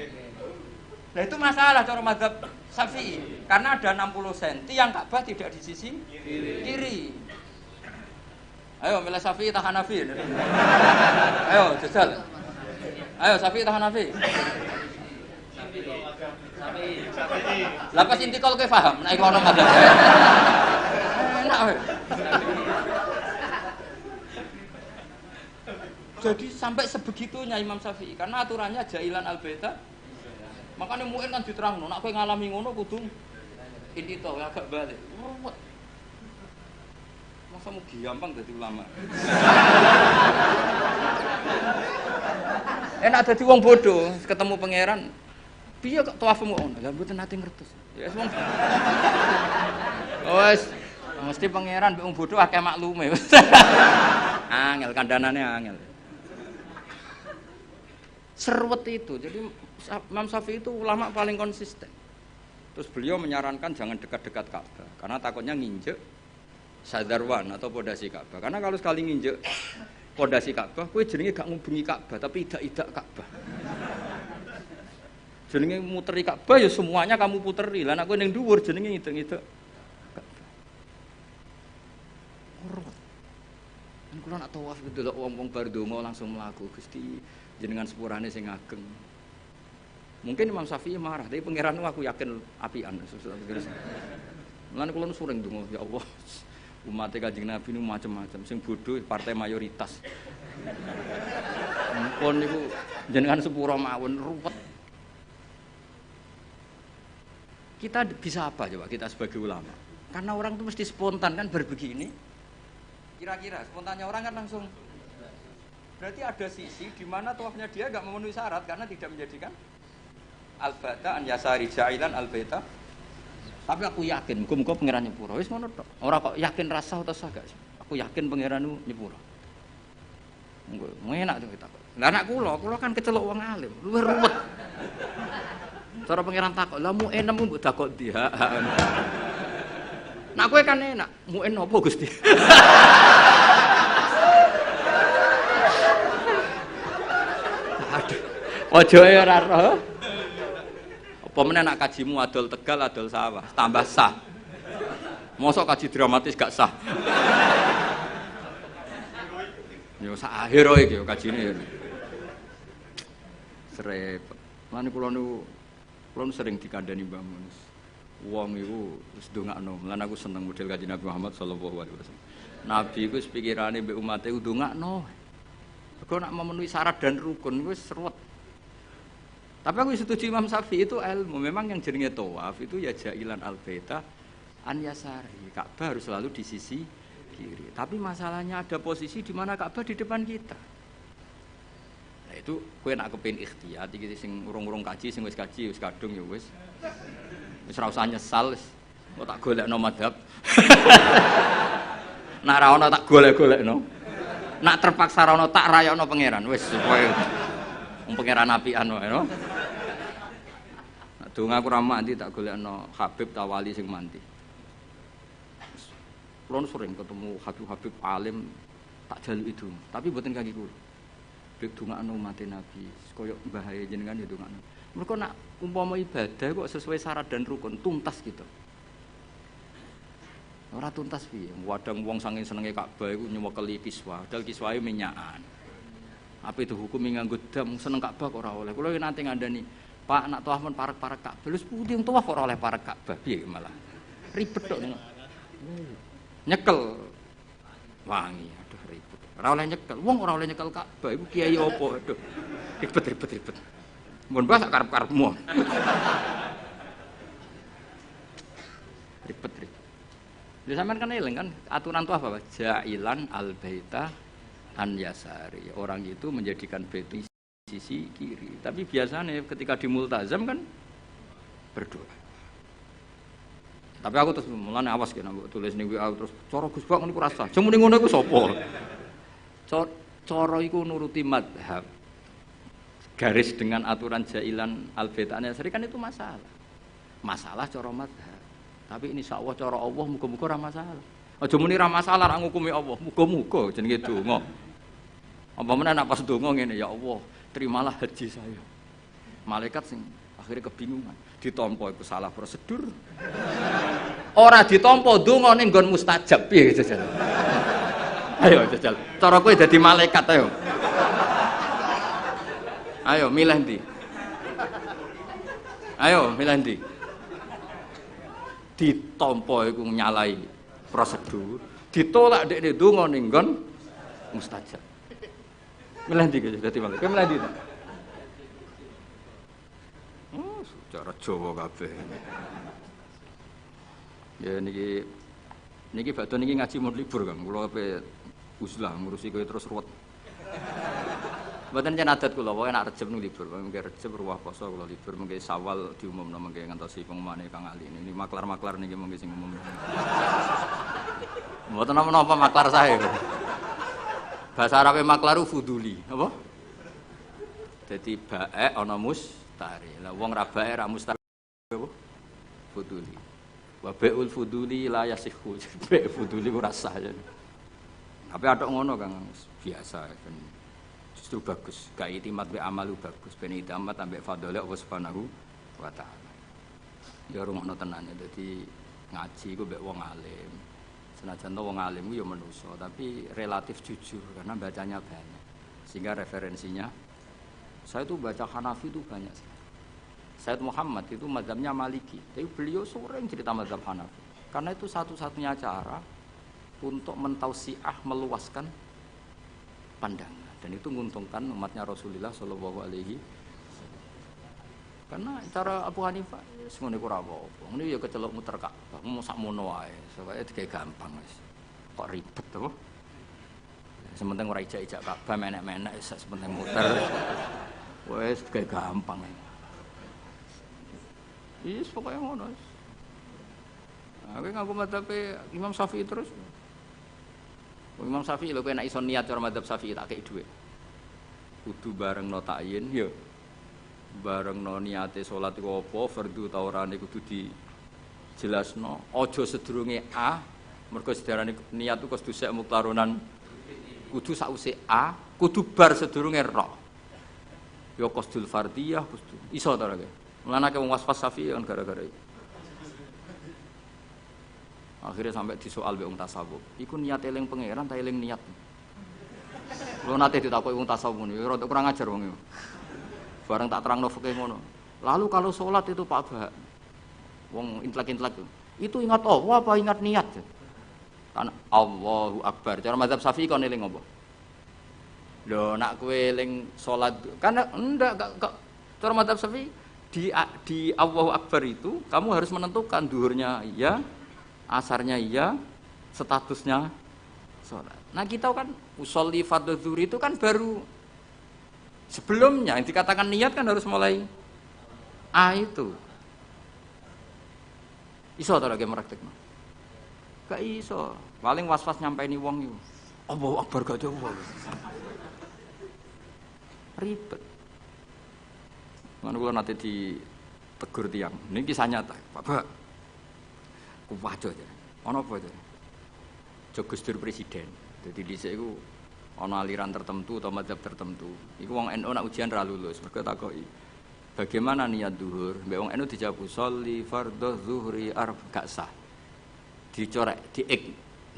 Nah itu masalah cara mazhab Syafi'i karena ada 60 cm yang Ka'bah tidak di sisi kiri. Ayo milih Syafi'i atau Hanafi? Ayo jajal. Ayo Syafi'i atau Hanafi? Syafi'i. Lah pas intikal kowe paham nek ono mazhab. Enak wae. Jadi sampai sebegitunya Imam Syafi'i karena aturannya jailan al-baita. Makanya muin kan diterangno, nek kowe ngalami ngono kudu intito agak balik. Ruwet. Masa mau gampang jadi ulama. Enak dadi wong bodoh, ketemu pangeran. Piye kok tawafmu ngono? Lah mboten nate ngertos. Ya wong. Wes, mesti pangeran mbek wong bodoh akeh maklume. Angel kandhanane angel. Serwet itu. Jadi Imam Syafi'i itu ulama paling konsisten. Terus beliau menyarankan jangan dekat-dekat Ka'bah karena takutnya nginjek sadarwan atau pondasi Ka'bah. Karena kalau sekali nginjek pondasi Ka'bah, kowe jenenge gak ngubungi Ka'bah tapi idak-idak Ka'bah. Jenenge muteri Ka'bah ya semuanya kamu puteri. Lah nek kowe ning dhuwur jenenge ngidek-ngidek Ka'bah. Ora. Kan kula nak tawaf delok wong-wong bar donga langsung mlaku Gusti jenengan sepurane sing ageng. Mungkin Imam Syafi'i marah, tapi pangeran aku yakin apian. Mulane kula sering donga, ya Allah. Umat Kanjeng Nabi nu macam-macam, sing bodoh partai mayoritas. Mumpun niku jenengan sepura mawon ruwet. Kita bisa apa coba kita sebagai ulama? Karena orang itu mesti spontan kan berbegini. Kira-kira spontannya orang kan langsung. Berarti ada sisi di mana tawafnya dia enggak memenuhi syarat karena tidak menjadikan al-bata an yasari ja'ilan al-baita. Tapi aku yakin muga-muga pangeran nyepuro. Wis ngono tok. Ora kok yakin rasa atau sah gak. Aku yakin pangeranmu nyepuro. Monggo enak to kita. Lah anak kula kan kecelok wong alim, luwih ruwet. Cara pangeran takok, "Lah mu enem mbok takok ndi?" Nak kowe kan enak, mu en opo Gusti? Aduh. Ojoe ora roh. Apa meneh nak kajimu adol Tegal adol sawah, tambah sah. Mosok kaji dramatis gak sah. Yo sak akhir iki kajine. Srepet. Lan kula nu sering dikandani Mbah Mun. Wong iku wis ndongakno. Lan aku seneng model Kanjeng Nabi Muhammad sallallahu alaihi wasallam. Nabi iku wis pikirane mbek umate ndongakno. Mergo nak memenuhi syarat dan rukun wis seruwet. Tapi aku setuju Imam Syafi'i itu ilmu. Memang yang jenenge tawaf itu ya ja'ilan al-baita an yasari. Ka'bah harus selalu di sisi kiri. Tapi masalahnya ada posisi di mana Ka'bah di depan kita. Nah itu kowe nak kepengin ikhtiyat iki sing urung-urung kaji sing wis kaji wis kadung ya wis. Wis ora usah nyesal wis. Kok tak golekno madhab. Nak ra ono tak golek-golekno. Nak terpaksa ra ono tak rayakno pangeran wis supaya pangeran apian wae no. Donga aku ra mandi tak golekno Habib Tawali sing mandi. Kulo sering ketemu Habib alim tak jaluki itu, tapi mboten kaki kula. Bik dongakno umat Nabi, koyo mbahae jenengan ya dongakno. Mergo nak umpama ibadah kok sesuai syarat dan rukun tuntas gitu. Ora tuntas piye? Wadang wong saking senenge Ka'bah iku nyewekeli kiswa, padahal kiswahe minyakan. Apa itu hukum nganggo dam seneng Ka'bah kok ora oleh. Kula nanti ngandani, Pak nak tawaf men parek-parek Ka'bah. Lha putih tawaf ora oleh parek Ka'bah. Piye malah? Ribet tok. Nyekel wangi, aduh ribet. Ora oleh nyekel. Wong ora oleh nyekel Ka'bah iku kiai opo? Aduh. Ribet. Mun mbah sak karep-karepmu. Ribet. Lha sampean kan eling kan aturan tawaf apa? Ja'ilan al-baita an yasari. Orang itu menjadikan bait sisi kiri. Tapi biasanya ketika di multazam kan berdoa. Tapi aku terus mulane awas kena mbok tulis ning WA terus cara Gus Bak niku rasa. Cuma ning ngono iku sapa? Cara iku nuruti madhab. Garis dengan aturan jailan al-baitan yasari kan itu masalah. Masalah cara madhab. Tapi ini insyaallah cara Allah muga-muga ora masalah. Aja muni ra masalah ra ngukumi Allah. Muga-muga jenenge donga. Apa meneh nek pas donga ngene ya Allah, terimalah haji saya. Malaikat sing akhirnya kebingungan, ditampa iku salah prosedur. Ora ditampa donga ning nggon mustajab piye jajal. Ayo jajal, cara kowe dadi malaikat ayo. Ayo milih ndi? Ayo milih ndi? Ditampa iku nyalai prosedur, ditolak dekne donga ning nggon mustajab. Milih ndi dadi malaikat? Kowe milih ndi? Cara Jawa kabeh. Ya niki badhe niki ngaji mun libur Kang. Kula ape uzlah ngurusi kowe terus ruwet. Mboten jan adat kula, pokoke nek Rejeb nu libur, mengke Rejeb ruwah poso kula libur, mengke Sawal diumumno mengke ngantosi pengumumane Kang Ali. Ini maklar-maklar niki mengke sing umum. Mboten napa-napa maklar sae. Bahasa Arabe maklaru fuduli, apa? Dadi baek ana mustari. Lah wong ra baek ra mustari apa? Fuduli. Wa bai'ul fuduli la yasihhu. Baek fuduli ora sah. Tapi atok ngono Kang, biasa kan. Justru bagus, gak itimat be amalu bagus, ben itimat ambek fadhole Allah Subhanahu wa taala. Ya rumakno tenan, dadi ngaji iku mbek wong alim. Senajan to wong alim ku ya manusa, tapi relatif jujur karena bacanya banyak. Sehingga referensinya saya tuh baca Hanafi itu banyak sekali. Sayyid Muhammad itu mazhabnya Maliki, tapi beliau sering cerita mazhab Hanafi. Karena itu satu-satunya cara untuk mentausiah meluaskan pandangan. Dan itu menguntungkan umatnya Rasulullah Shallallahu Alaihi Wasallam. Karena cara Abu Hanifah semuanya kurang apa. Ini ya kecelok muter Ka'bah, mau sak mono wae, supaya digawe gampang wis. Kok ribet apa? Sementing ora ijak-ijak Ka'bah menek-menek wis sementing muter. Wis digawe gampang. Wis pokoke ngono. Aku ngaku madzhab Imam Syafi'i terus. Imam Syafi'i lho kowe nek iso niat cara madzhab Syafi'i tak kei dhuwit. Kudu barengno takyin ya. Barengno niate salat iku apa, fardhu ta ora kudu dijelasno. Aja sedurunge A, mergo sedarane niat iku kudu sek muktaronan. Kudu sause A, kudu bar sedurunge Ra. Ya qasdul fardhiyah kudu. Iso ta ora kowe? Mulane wong waswas Syafi'i kan gara-gara iki. Akhirnya sampai disoal be wong tasawuf. Iku niat eling pangeran ta eling niat. Lho nate ditakoki wong tasawuf ngene, rada kurang ajar wong iku. Bareng tak terangno fikih ngono. Lalu kalau sholat itu Pak Bah, wong intelek-intelek itu ingat Allah apa ingat niat? Kan Allahu Akbar. Cara mazhab Syafi'i kon eling apa? Lho nak kowe eling sholat kan enggak cara mazhab Syafi'i di Allahu Akbar itu kamu harus menentukan duhurnya iya, asarnya iya, statusnya sholat. Nah kita kan usolli fardhu zuhri itu kan baru sebelumnya yang dikatakan niat kan harus mulai A itu. Iso ta lagi praktekno? Gak iso. Paling was-was nyampaini wong iku. Allahu Akbar gak ada. Ribet. Mana kula nate ditegur tiang. Ini kisah nyata, Pak. Kuwajo aja. Ana apa itu? Gus Dur presiden. Jadi dhisik iku ana aliran tertentu atau mazhab tertentu. Iku wong NU nak ujian ra lulus, mergo takoki. Bagaimana niat zuhur? Mbek wong NU dijawab sholli fardhu zuhri gak sah. Dicorek, diik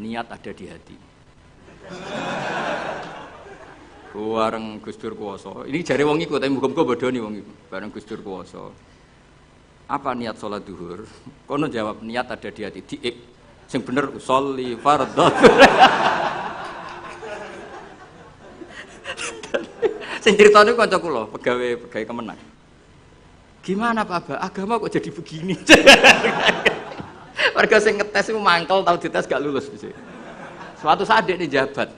niat ada di hati. Bareng Gus Dur kuwasa. Ini jare wong iku tapi muga-muga bodoni wong iku. Bareng Gus Dur kuwasa. Apa niat sholat duhur? Kono jawab niat ada di hati. Diik. Sing bener sholli fardhu. Sing critane kanca kula, pegawai Kemenang. Gimana Pak Ba? Agama kok jadi begini? Warga sing ngetes iku mangkel tau dites gak lulus dhisik. Suatu saat dia ini jabat.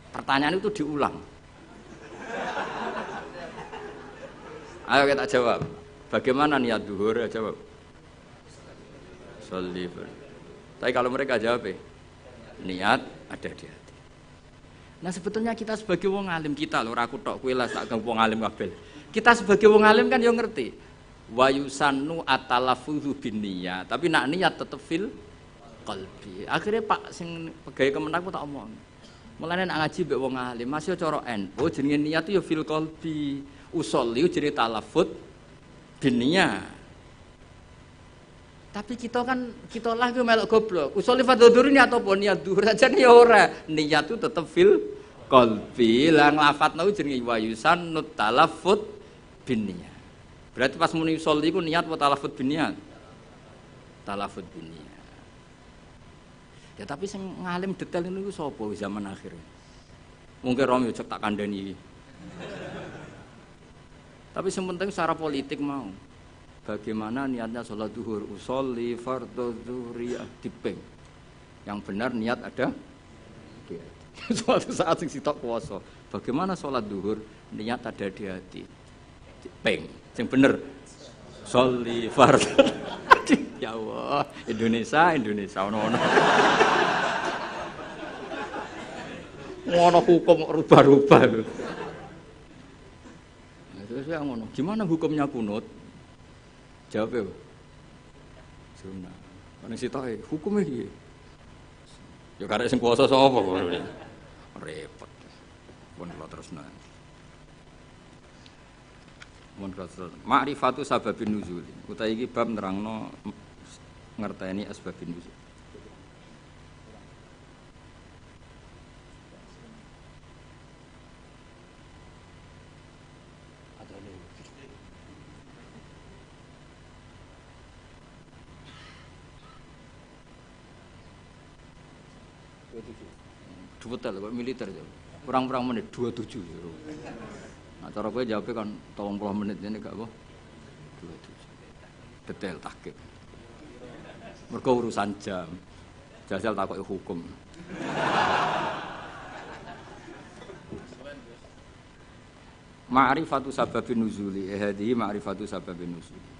Pertanyaan itu diulang. Ayo kita jawab. Bagaimana niat duhur? Ya jawab. Sholli. Tapi kalau mereka jawab niat ada di hati. Nah sebetulnya kita sebagai wong alim kita lho, ora aku tok kowe lah sak wong alim kabeh. Kita sebagai wong alim kan yo ngerti. Wa yusannu atalaffuzu binniyat, tapi nak niat tetep fil qalbi. Akhirnya Pak sing pegawai Kemenang ku tak omong. Mulane nak ngaji mbek wong alim, masih cara NU jenenge niat yo fil qalbi. Usolli jenenge talaffuz binniyat. Tapi kita kan kita lah ku melok goblok. Usolli fardhu ini atau apa niat dhuhur saja ya ora. Niat itu tetep fil qalbi. Lah nglafatno jenenge wa yusannu talaffuz binniyat. Berarti pas muni usolli ku niat apa talaffuz binniyat? Talaffuz binniyat. Ya tapi sing ngalim detail niku sapa zaman akhir. Mungkin Romi cek tak kandhani. Tapi yang penting secara politik mau. Bagaimana niatnya sholat duhur? Usolli fardhu zuhri diping. Yang benar niat ada. Suatu saat sing sitok kuwasa. Bagaimana sholat duhur? Niat ada di hati. Peng, yang bener. Sholli fardhu. Ya Allah, Indonesia ono-ono. Ngono hukum rubah-rubah. Nah, terus saya ngono, gimana hukumnya kunut? Jawabnya, sunnah. Karena sitok hukumnya iki. Ya karek sing kuwasa sapa kok. Repot. Pun kula terusna. Mun terus ma'rifatu sababin nuzul. Utawi iki bab nerangno ngerteni asbabun nuzul. Dua tel kok militer ya. Kurang-kurang menit 27. Nah, cara kowe jawabnya kan 30 menit ini gak apa? 27. Detail takik. Mergo urusan jam. Jajal takoki hukum. Ma'rifatu sababin nuzuli. Hadhihi ma'rifatu sababin nuzuli.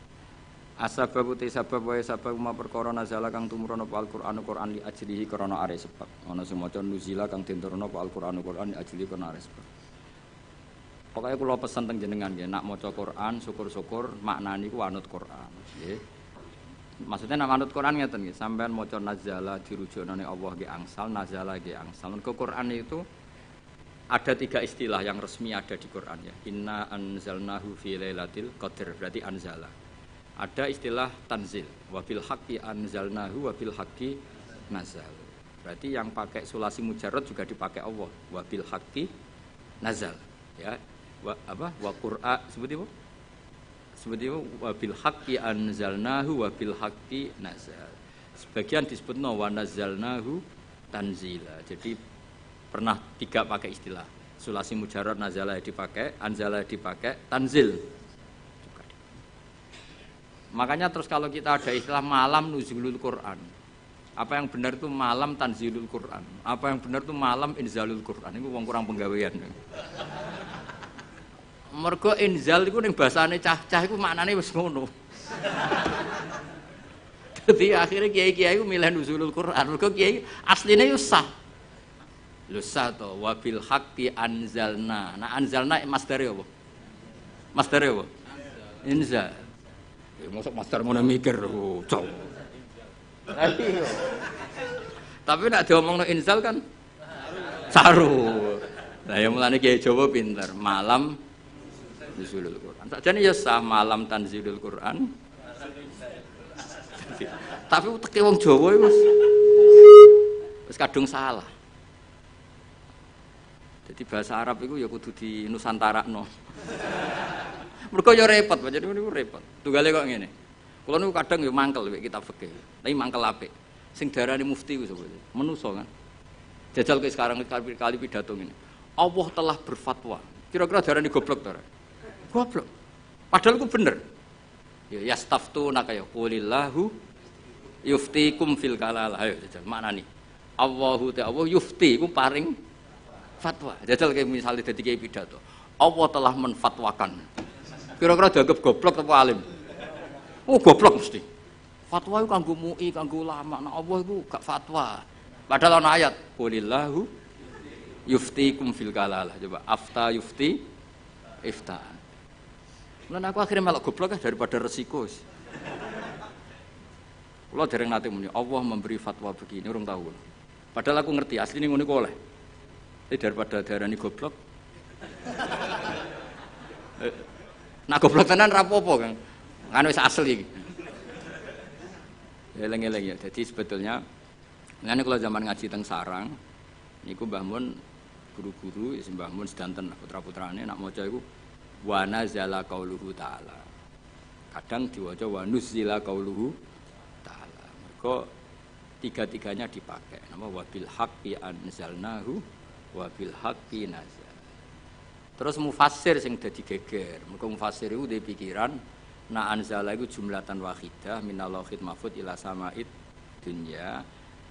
Asbab te sabab wae sabab ma perkara nazala kang tumurun apa Al-Qur'an Qur'an li ajlihi krana are sebab. Ana sing maca nuzila kang tinturuna apa Al-Qur'an Qur'an li ajlihi krana are sebab. Pokoke kula pesen teng jenengan nggih, nak maca Qur'an syukur-syukur maknane iku anut Qur'an, nggih. Maksudnya nak anut Qur'an ngeten nggih, sampean maca nazala dirujukna ning Allah nggih angsal, nazala nggih angsal. Mergo Qur'an itu ada 3 istilah yang resmi ada di Qur'an ya. Inna anzalnahu fi lailatul qadar, berarti anzala. Ada istilah tanzil, wabil haqqi anzalnahu wabil haqqi nazal. Berarti yang pakai sulasi mujarrad juga dipakai Allah, wabil haqqi nazal. Ya, wa qur'a seperti apa? Seperti apa? Wabil haqqi anzalnahu wabil haqqi nazal. Sebagian disebutno wa nazzalnahu tanzila. Jadi pernah 3 pakai istilah. Sulasi mujarrad nazala dipakai, anzala dipakai, tanzil. Makanya terus kalau kita ada istilah malam nuzulul Quran, apa yang benar itu malam tanzilul Quran, apa yang benar itu malam inzalul Quran. Itu wong kurang penggawean. Mergo inzal iku ning basane cah-cah iku maknane wis ngono. Dadi akhirnya kiai-kiai iku milih nuzulul Quran. Mergo kiai asline yo sah. Lho sah to wabil haqqi anzalna. Nah anzalna masdare apa? Masdare apa? Inzal. Mosok master ngono mikir, cok. Tapi nek diomongno inzal kan saru. Lah ya mulane kiai Jawa pinter, malam nuzulul Quran. Sakjane ya sah malam tanzilul Quran. Tapi teke wong Jawa iku wis kadung salah. Jadi bahasa Arab iku ya kudu di nusantarakno. Mergo ya repot, jadi niku repot. Tunggale kok ngene. Kula niku kadang ya mangkel mek kitab fikih. Tapi mangkel apik. Sing darani mufti ku sapa? Menusa kan. Jajal ke sekarang kali pidato ngene. Allah telah berfatwa. Kira-kira darani goblok ta ora? Goblok. Padahal ku bener. Ya yastaftuna kaya qulillahu yuftikum fil kalalah. Ayo jajal maknani. Allahu ta'ala yufti ku paring fatwa. Jajal kayak misalnya dadi kiai pidato. Allah telah menfatwakan. Kira-kira dianggap goblok apa alim? Oh goblok mesti. Fatwa itu kanggo MUI, kanggo ulama. Nah Allah itu gak fatwa. Padahal ana ayat, qulillahu yuftikum fil kalalah. Coba afta yufti iftaan. Lan aku akhirnya melok goblok daripada resiko. Kula dereng nate muni, Allah memberi fatwa begini, urung tahu. Padahal aku ngerti asline ngono ku oleh. Tapi daripada darani goblok. Nah goblok tenan ra apa-apa, Kang. Kan wis asli iki. Eleng-eleng ya. Jadi sebetulnya ngene kula zaman ngaji teng sarang niku Mbah Mun guru-guru ya Mbah Mun sedanten putra-putrane nak maca iku wa nazala qauluhu ta'ala. Kadang diwaca wa nuzila qauluhu ta'ala. Mergo tiga-tiganya dipakai. Nama wabil haqqi anzalnahu wabil haqqi nazal. Terus mufassir sing dadi geger. Mergo mufassir iku duwe pikiran na anzala iku jumlatan wahidah minal lauhil mahfuz ila sama'id dunya.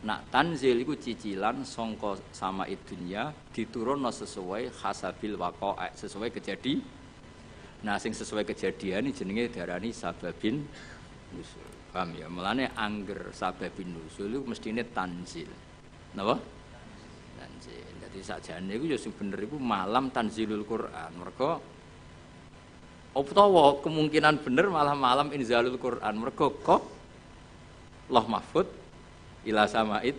Nak tanzil iku cicilan sangka sama dunya diturunno sesuai hasabil waqa'a, sesuai kejadian. Nah sing sesuai kejadian ini jenenge darani sababin nusul. Paham ya? Mulane angger sababin nusul iku mestine tanzil. Napa? Tanzil. Dadi sakjane iku ya sing bener iku malam tanzilul Quran. Mergo utawa kemungkinan bener malah malam inzalul Quran. Mergo kok Loh Mahfud ila samaid.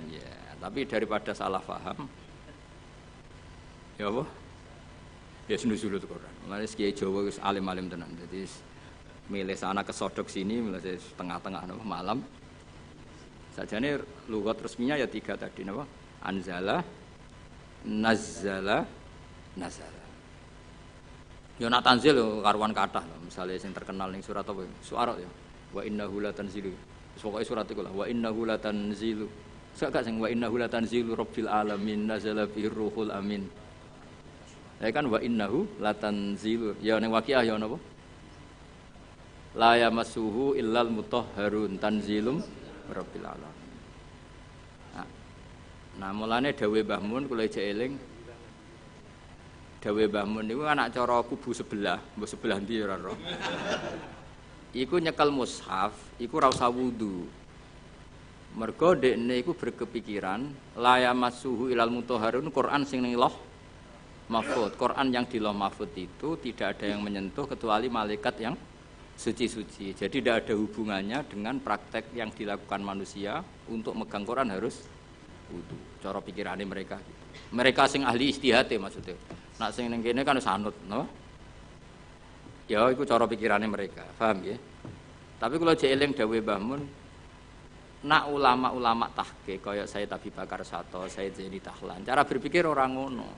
Ya, tapi daripada salah paham. Ya apa? Ya nuzulul Quran. Mulane Kiai Jawa wis alim-alim tenan. Jadi milih sana kesodok sini, milih tengah-tengah napa malam. Sajane lughat resminya ya 3 tadi napa? Anzala, nazzala, nazala. Ya nak tanzil karuan kathah lho. Misale sing terkenal ning surat apa? Syu'ara ya. Wa innahu latanzilu. Pokoke surat iku lah wa innahu latanzilu. Sak sing wa innahu latanzilu rabbil alamin nazala bihi ruhul amin. Ya kan wa innahu latanzilu. Ya ning Waqiah ya napa? La yamassuhu illal mutahharun tanzilum rabbil alamin. Nah, mulane dawuh Mbah Mun kula ijek eling. Dawuh Mbah Mun niku anak cara kubu sebelah, mbok sebelah ndi ora ro. Iku nyekel mushaf, iku ora usah wudu. Mergo dekne iku berkepikiran la yamassuhu illal mutahharun Quran sing ning Lauh Mahfuz. Quran yang di Lauh Mahfuz itu tidak ada yang menyentuh kecuali malaikat yang suci-suci. Jadi tidak ada hubungannya dengan praktek yang dilakukan manusia untuk megang Quran harus wudu. Cara pikirane mereka gitu. Mereka sing ahli ijtihad maksudnya. Nak sing ning kene kan wis anut, no? Ya iku cara pikirane mereka. Paham ya? Tapi kalau jek eling dawuh Mbah Mun, nak ulama-ulama tahqiq kaya Sayyid Abi Bakar Sato, Sayyid Zaini Tahlan, cara berpikir orang ngono.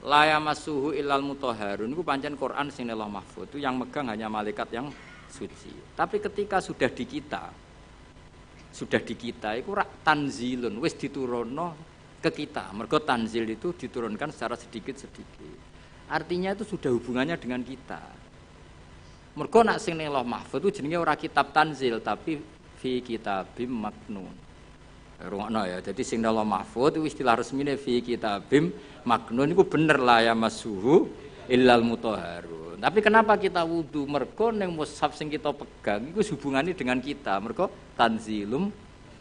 La yamassuhu illal mutahharun iku pancen Quran sing Lauh Mahfuz itu yang megang hanya malaikat yang suci. Tapi ketika sudah di kita iku rak tanzilun wis diturunno ke kita. Mergo tanzil itu diturunkan secara sedikit-sedikit. Artinya itu sudah hubungannya dengan kita. Mergo nak sing ning Lauh Mahfuz itu jenenge ora kitab tanzil tapi fi kitabim maknun. Rungokno ya. Jadi sing ning Lauh Mahfuz itu istilah resmine fi kitabim maknun iku bener la ya masuhu illal mutahharun. Tapi kenapa kita wudu? Mergo ning mushaf sing kita pegang iku hubungannya dengan kita. Mergo tanzilum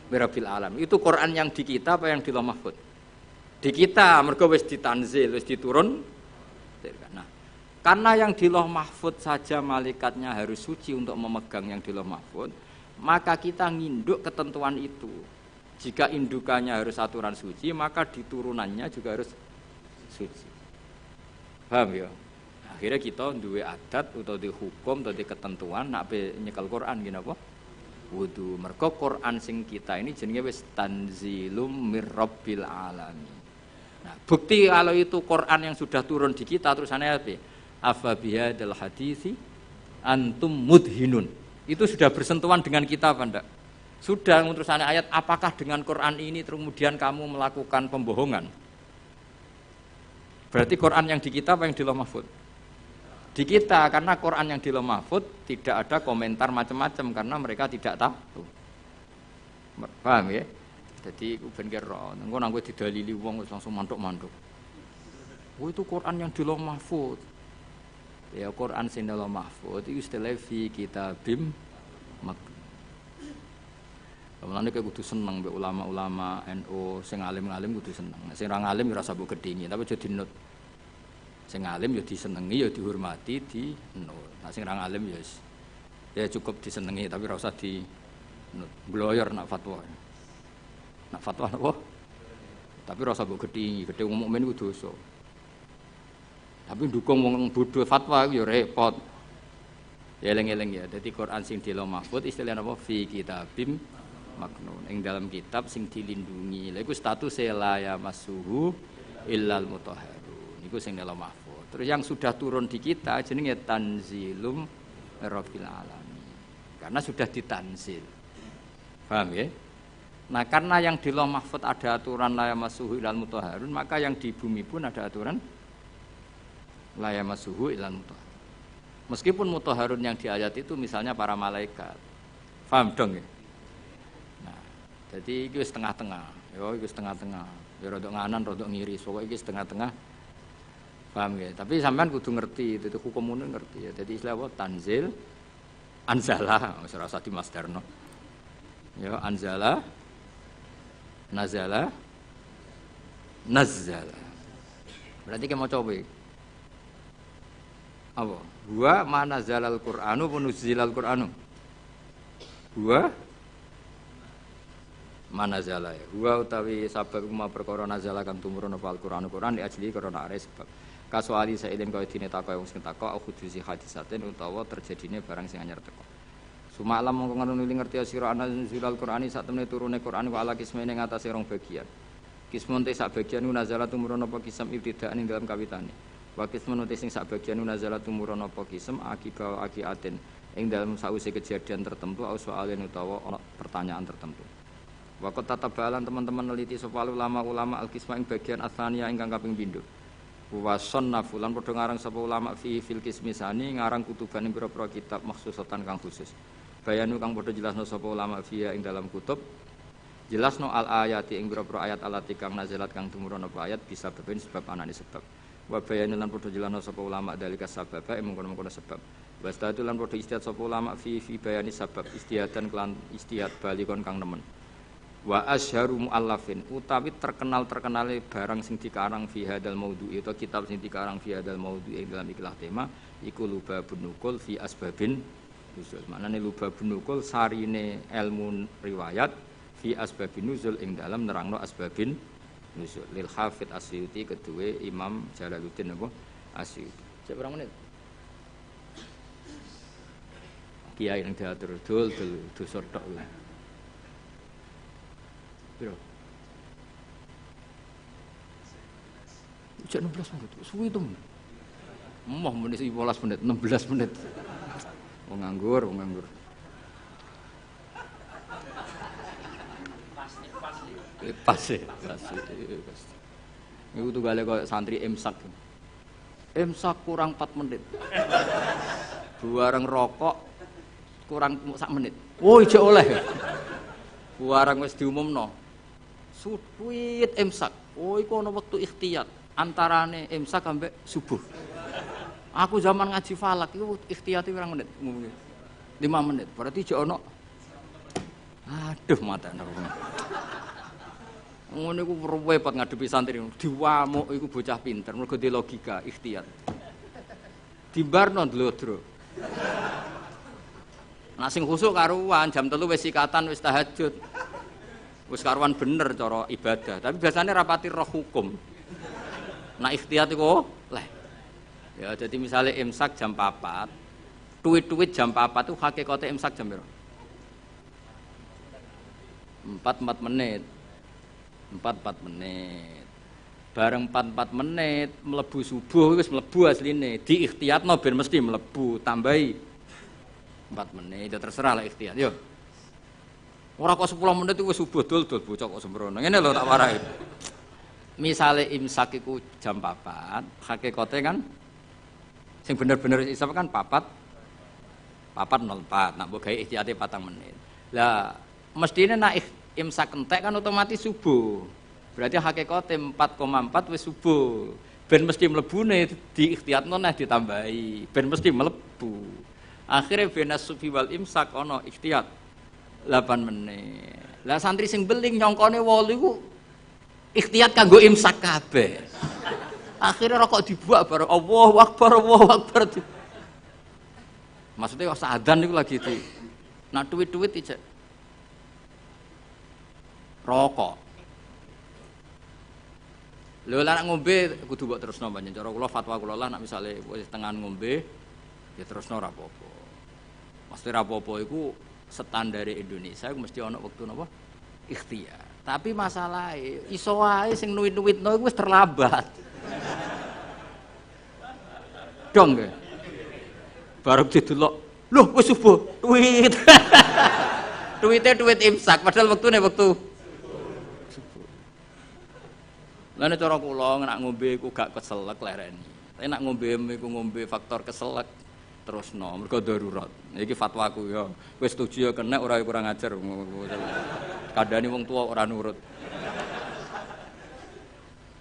mirabbil alam. Itu Quran yang di kita apa yang di Lauh Mahfuz? Di kita, mergo wis ditanzil, wis diturun. Nah, karena yang di Lauh Mahfuz saja malaikatnya harus suci untuk memegang yang di Lauh Mahfuz, maka kita nginduk ketentuan itu. Jika indukannya harus aturan suci, maka diturunannya juga harus suci. Paham ya? Akhirnya kita duwe adat atau di hukum atau di ketentuan nak nyekel Quran gini apa? Wudu. Mergo Quran sing kita ini jenenge wis tanzilum mirabbil alamin. Nah, bukti kalau itu Quran yang sudah turun di kita terusannya apa? Afa bihadzal hadisi antum mudhinun. Itu sudah bersentuhan dengan kita apa enggak? Sudah terusannya ayat apakah dengan Quran ini kemudian kamu melakukan pembohongan? Berarti Quran yang di kita apa yang di Lauh Mahfuz? Di kita, karena Quran yang di Lauh Mahfuz tidak ada komentar macam-macam karena mereka tidak tahu. Paham ya? Jadi ben kira engko nang kowe didalili wong langsung mantuk-mantuk. Oh itu Quran yang di Lauh Mahfuz. Ya Quran sing di Lauh Mahfuz itu istilah fi kitabim maknun. Mulane kowe kudu seneng mbek ulama-ulama NU sing alim-alim kudu seneng. Nek sing ora alim ora usah mbok gedhingi, tapi aja dinut. Sing alim ya disenengi ya dihormati dinut. Nek sing ora alim ya cukup disenengi tapi ora usah dinut. Gloyor nak fatwa. Nak fatwa apa? Tapi ora usah mbok gedhingi, gedhe wong mukmin iku dosa. Tapi ndukung wong bodho fatwa iku ya repot. Ya eling-eling ya. Dadi Quran sing di Lauh Mahfuz istilahnya apa? Fi kitabim maknun. Ing dalam kitab sing dilindungi. Lha iku status la ya masuhu illal mutahharun. Iku sing Lauh Mahfuz. Terus yang sudah turun di kita jenenge tanzilum rabbil alamin. Karena sudah ditanzil. Paham ya? Nah, karena yang di Lauh Mahfuz ada aturan la yamassuhu illal mutahharun, maka yang di bumi pun ada aturan la yamassuhu illal mutahharun. Meskipun mutahharun yang di ayat itu misalnya para malaikat. Paham dong ya? Nah, Jadi iki wis tengah-tengah. Ya iki wis tengah-tengah. Ya rodok nganan, rodok ngiri. Pokoke iki wis tengah-tengah. Paham ya? Tapi sampean kudu ngerti, itu hukumune ngerti ya. Jadi istilah apa? Tanzil, anzala, wis ora usah dimasdarno. Ya anzala, nazala, nazzala. Berarti kita mau coba. Apa? Gua mana zalal Qur'anu punuzilal Qur'anu. Gua mana zala ya. Gua utawi sabab ma perkara nazala kang tumurun apa Al-Qur'anu Qur'an di ajli karena are sebab. Kasuali sailin kaya dene takok wong sing takok au khudusi hadisaten utawa terjadine barang sing anyar teko. Sumalam mongko ngono ngerti sira ana nuzulal Qur'ani sak temene turune Qur'an wa ala kismene ing atase rong bagian. Kismun te sak bagian nazala tumurun apa kisam ibtidaan ing dalam kawitane. Wa kismun te sing sak bagian nazala tumurun apa kisam akiba akiaten ing dalam sause kejadian tertentu au soalen utawa ana pertanyaan tertentu. Wa tatabalan teman-teman neliti sapa ulama al-kisma ing bagian asania ingkang kaping pindho. Wason nafulan padha ngarang sapa ulama fi fil kismisani ngarang kutuban ing pira-pira kitab maksusatan kang khusus. Bayanu kang padha jelasno sapa ulama fiya ing dalam kutub jelasno al ayati ing pira-pira ayat alati kang nazalat kang tumurun apa ayat bisa beben sebab anane sebab. Wa bayanu lan padha jelasno sapa ulama dalika sabab ing mengkono-mengkono sebab. Wastatu lan padha istihad sapa ulama fi bayani sabab istihadan kelan istihad balikon kang nemen. Wa asyharu muallafin utawi terkenal-terkenale barang sing dikarang fi hadal maudhu'i atau kitab sing dikarang fi hadal maudhu'i dalam ikilah tema iku lubabun nukul fi asbabin nuzul. Maknane lubabun nukul sarine ilmu riwayat fi asbabin nuzul ing dalam nerangno asbabin nuzul lil Hafidz Asyuti kedue Imam Jalaluddin apa Asyuti. Cek berapa menit? Kiai yang diatur dul sodok kuwi. Piro? Cek 16 menit. Suwi to. Moh menit 15 menit, 16 menit. Wong nganggur. Pas. Iku tugale kok santri imsak. Imsak kurang 4 menit. Buareng rokok kurang sak menit. Oh, ijek oleh. Buareng wis diumumno. Suwit imsak. Oh, iku ana wektu ikhtiyat antarane imsak sampai subuh. Aku zaman ngaji falak iku ikhtiyate pirang menit? 5 menit. Berarti jek ana. Aduh mata aku. Ngono iku repot ngadepi santri. Diwamuk iku bocah pinter mergo di logika ikhtiyat. Dimbarno ndlodro. Nah sing khusuk karuan jam 3 wis sikatan wis tahajud. Wis karuan bener cara ibadah, tapi biasanya rapati roh hukum. Nah ikhtiyat iku leh. Ya jadi misalnya imsak jam 4, tuwit-tuwit jam 4 itu hakikate imsak jam piro? 4 menit. 4 menit. Bareng 4 menit mlebu subuh wis mlebu asline. Di ikhtiyatno ben mesti mlebu, tambahi 4 menit. Itu terserah lah ikhtiyat. Yo. Ora kok 10 menit itu wis subuh dul bocah kok sembrono. Ngene lho tak warai. Misale imsak iku jam 4, hakikate kan sing bener-bener isap kan 4:04. Nak mbok gawe ikhtiyate 4 menit. Lah mestine nak imsak entek kan otomatis subuh. Berarti hakikate 4,4 wis subuh. Ben mesti mlebune di ikhtiyatno nah ditambahi. Ben mesti mlebu. Akhire benas sufi wal imsak ana ikhtiyat 8 menit. Lah santri sing beling nyongkone 8 iku ikhtiyat kanggo imsak kabeh. Akhire rokok dibuak bareng Allahu Akbar. Maksudnya kok adzan niku lagi di. Nah duit-duit ijek. Rokok. Lho lah nak ngombe kudu mbok terusno panjen. Cara kula fatwa kula lah nak misale wis tengan ngombe ya terusno ora apa-apa. Mesti ora apa-apa iku standar Indonesia mesti ana wektu napa ikhtiyar. Tapi masalahe iso wae sing nuwit-nuwitno iku wis terlambat. Dong nggih. Bareng didelok, lho wis subuh, tweet. Tweet imsak padahal wektune wektu subuh. Lah nek cara kula nek ngombe iku gak keselek lereni. Tapi nek ngombe iku ngombe faktor keselek terusno mergo darurat. Iki fatwaku ya. Wis setuju ya kena ora kurang ajar. Kadane wong tua ora nurut.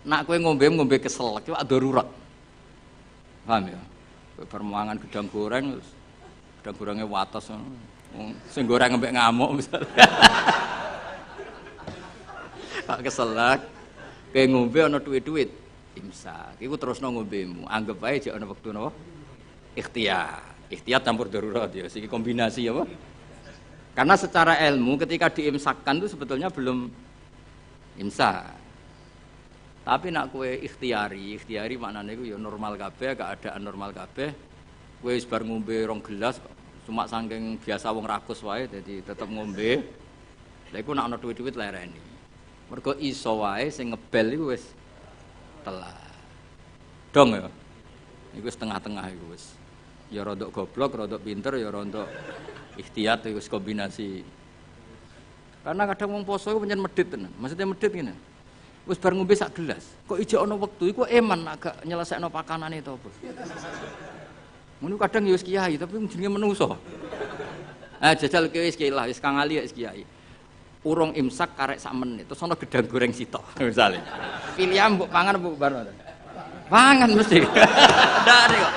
Nak kowe ngombe keselak iku darurat. Paham ya? Bar mangan gedang goreng terus gedang gorenge wates sing goreng ngembek ngamuk misalnya. Pak keselak kowe ngombe ana duit-duit imsak. Iku terusno ngombemu. Anggap wae jek ana wektu napa? Ikhtiyar. Ikhtiyar campur darurat ya. Iki kombinasi apa? Karena secara ilmu ketika diimsakkan itu sebetulnya belum imsak. Tapi nak kue ikhtiyari maknanya itu ya normal kabeh, keadaan normal kabeh. Kue wis bar ngombe 2 gelas cuma saking biasa wong rakus wae jadi tetep ngombe. Lha iku nak ana duit-duit lereni. Mergo iso wae sing ngebel iku wis telat. Dong ya. Iku wis tengah-tengah iku wis. Ya rodok goblok, rodok pinter, ya rodok ikhtiyat wis kombinasi. Karena kadang wong poso iku pancen medhit tenan. Maksudnya medhit ngene. Wis bar ngombe sak gelas. Kok ijek ana wektu iku eman agak nyelesekno pakanane to, Bos. Ngono kadang ya wis kiai tapi jenenge menungso. Jajal kowe wis kiai lah, wis kang ali wis kiai. Urung imsak karek sak menit terus ana gedang goreng sitok misale. Pilihan mbok pangan mbok bar. Pangan mesti. Ndak kok.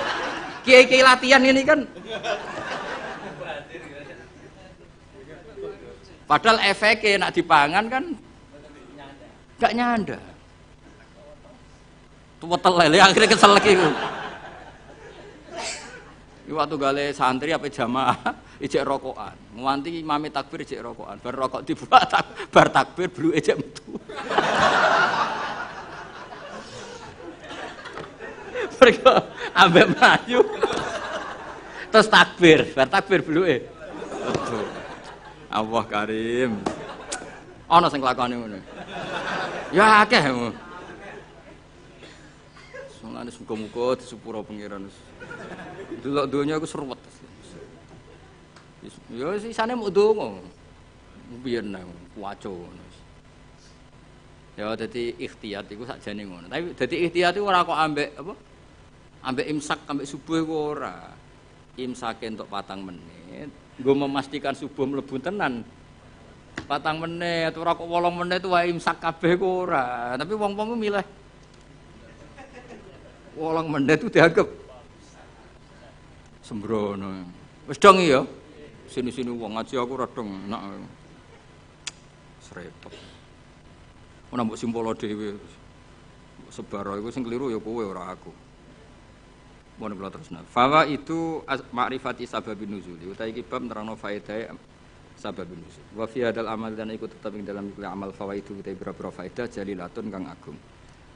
Kiai-kiai latihan ini kan. Padahal efeknya nak dipangan kan gak nyanda. Tuwetel lele akhirnya kesel lagi. Iki waktu gale santri apa jamaah ijek rokokan. Nganti imame takbir ijek rokokan. Bar rokok dibuka bar takbir bluke ijek metu. Mergo ambek mlayu. Terus takbir, bar takbir bluke. Betul. Allah Karim. Ana sing lakone ngono. Ya akeh. Mulane muga-muga disepuro pangeran. Delok donya aku seruwet. Ya sisane muk donga. Biyen nang waco ngono. Ya dadi ikhtiyat iku sakjane ngono. Tapi dadi ikhtiyat iku ora kok ambek apa? Ambek imsak ambek subuh iku ora. Imsake entuk 4 menit. Nggo memastikan subuh mlebu tenan. 4 menit ora kok 8 menit wae imsak kabeh kok ora. Tapi wong-wong ku milih 8 menit itu dianggap sembrono. Wis dong ya. Sini-sini wong ngaji aku ra dong enak. Srepet. Ora mbok simpolo dhewe. Sebar iku sing keliru ya kowe ora aku. Mun kula terusna. Fawa itu ma'rifati sababin nuzul. Utawi iki bab nerangno faedah sababin nuzul. Wa fi hadal amal dan ikut tetep ing dalam amal fawaidu utawi boro-boro faedah jalilatun kang agung.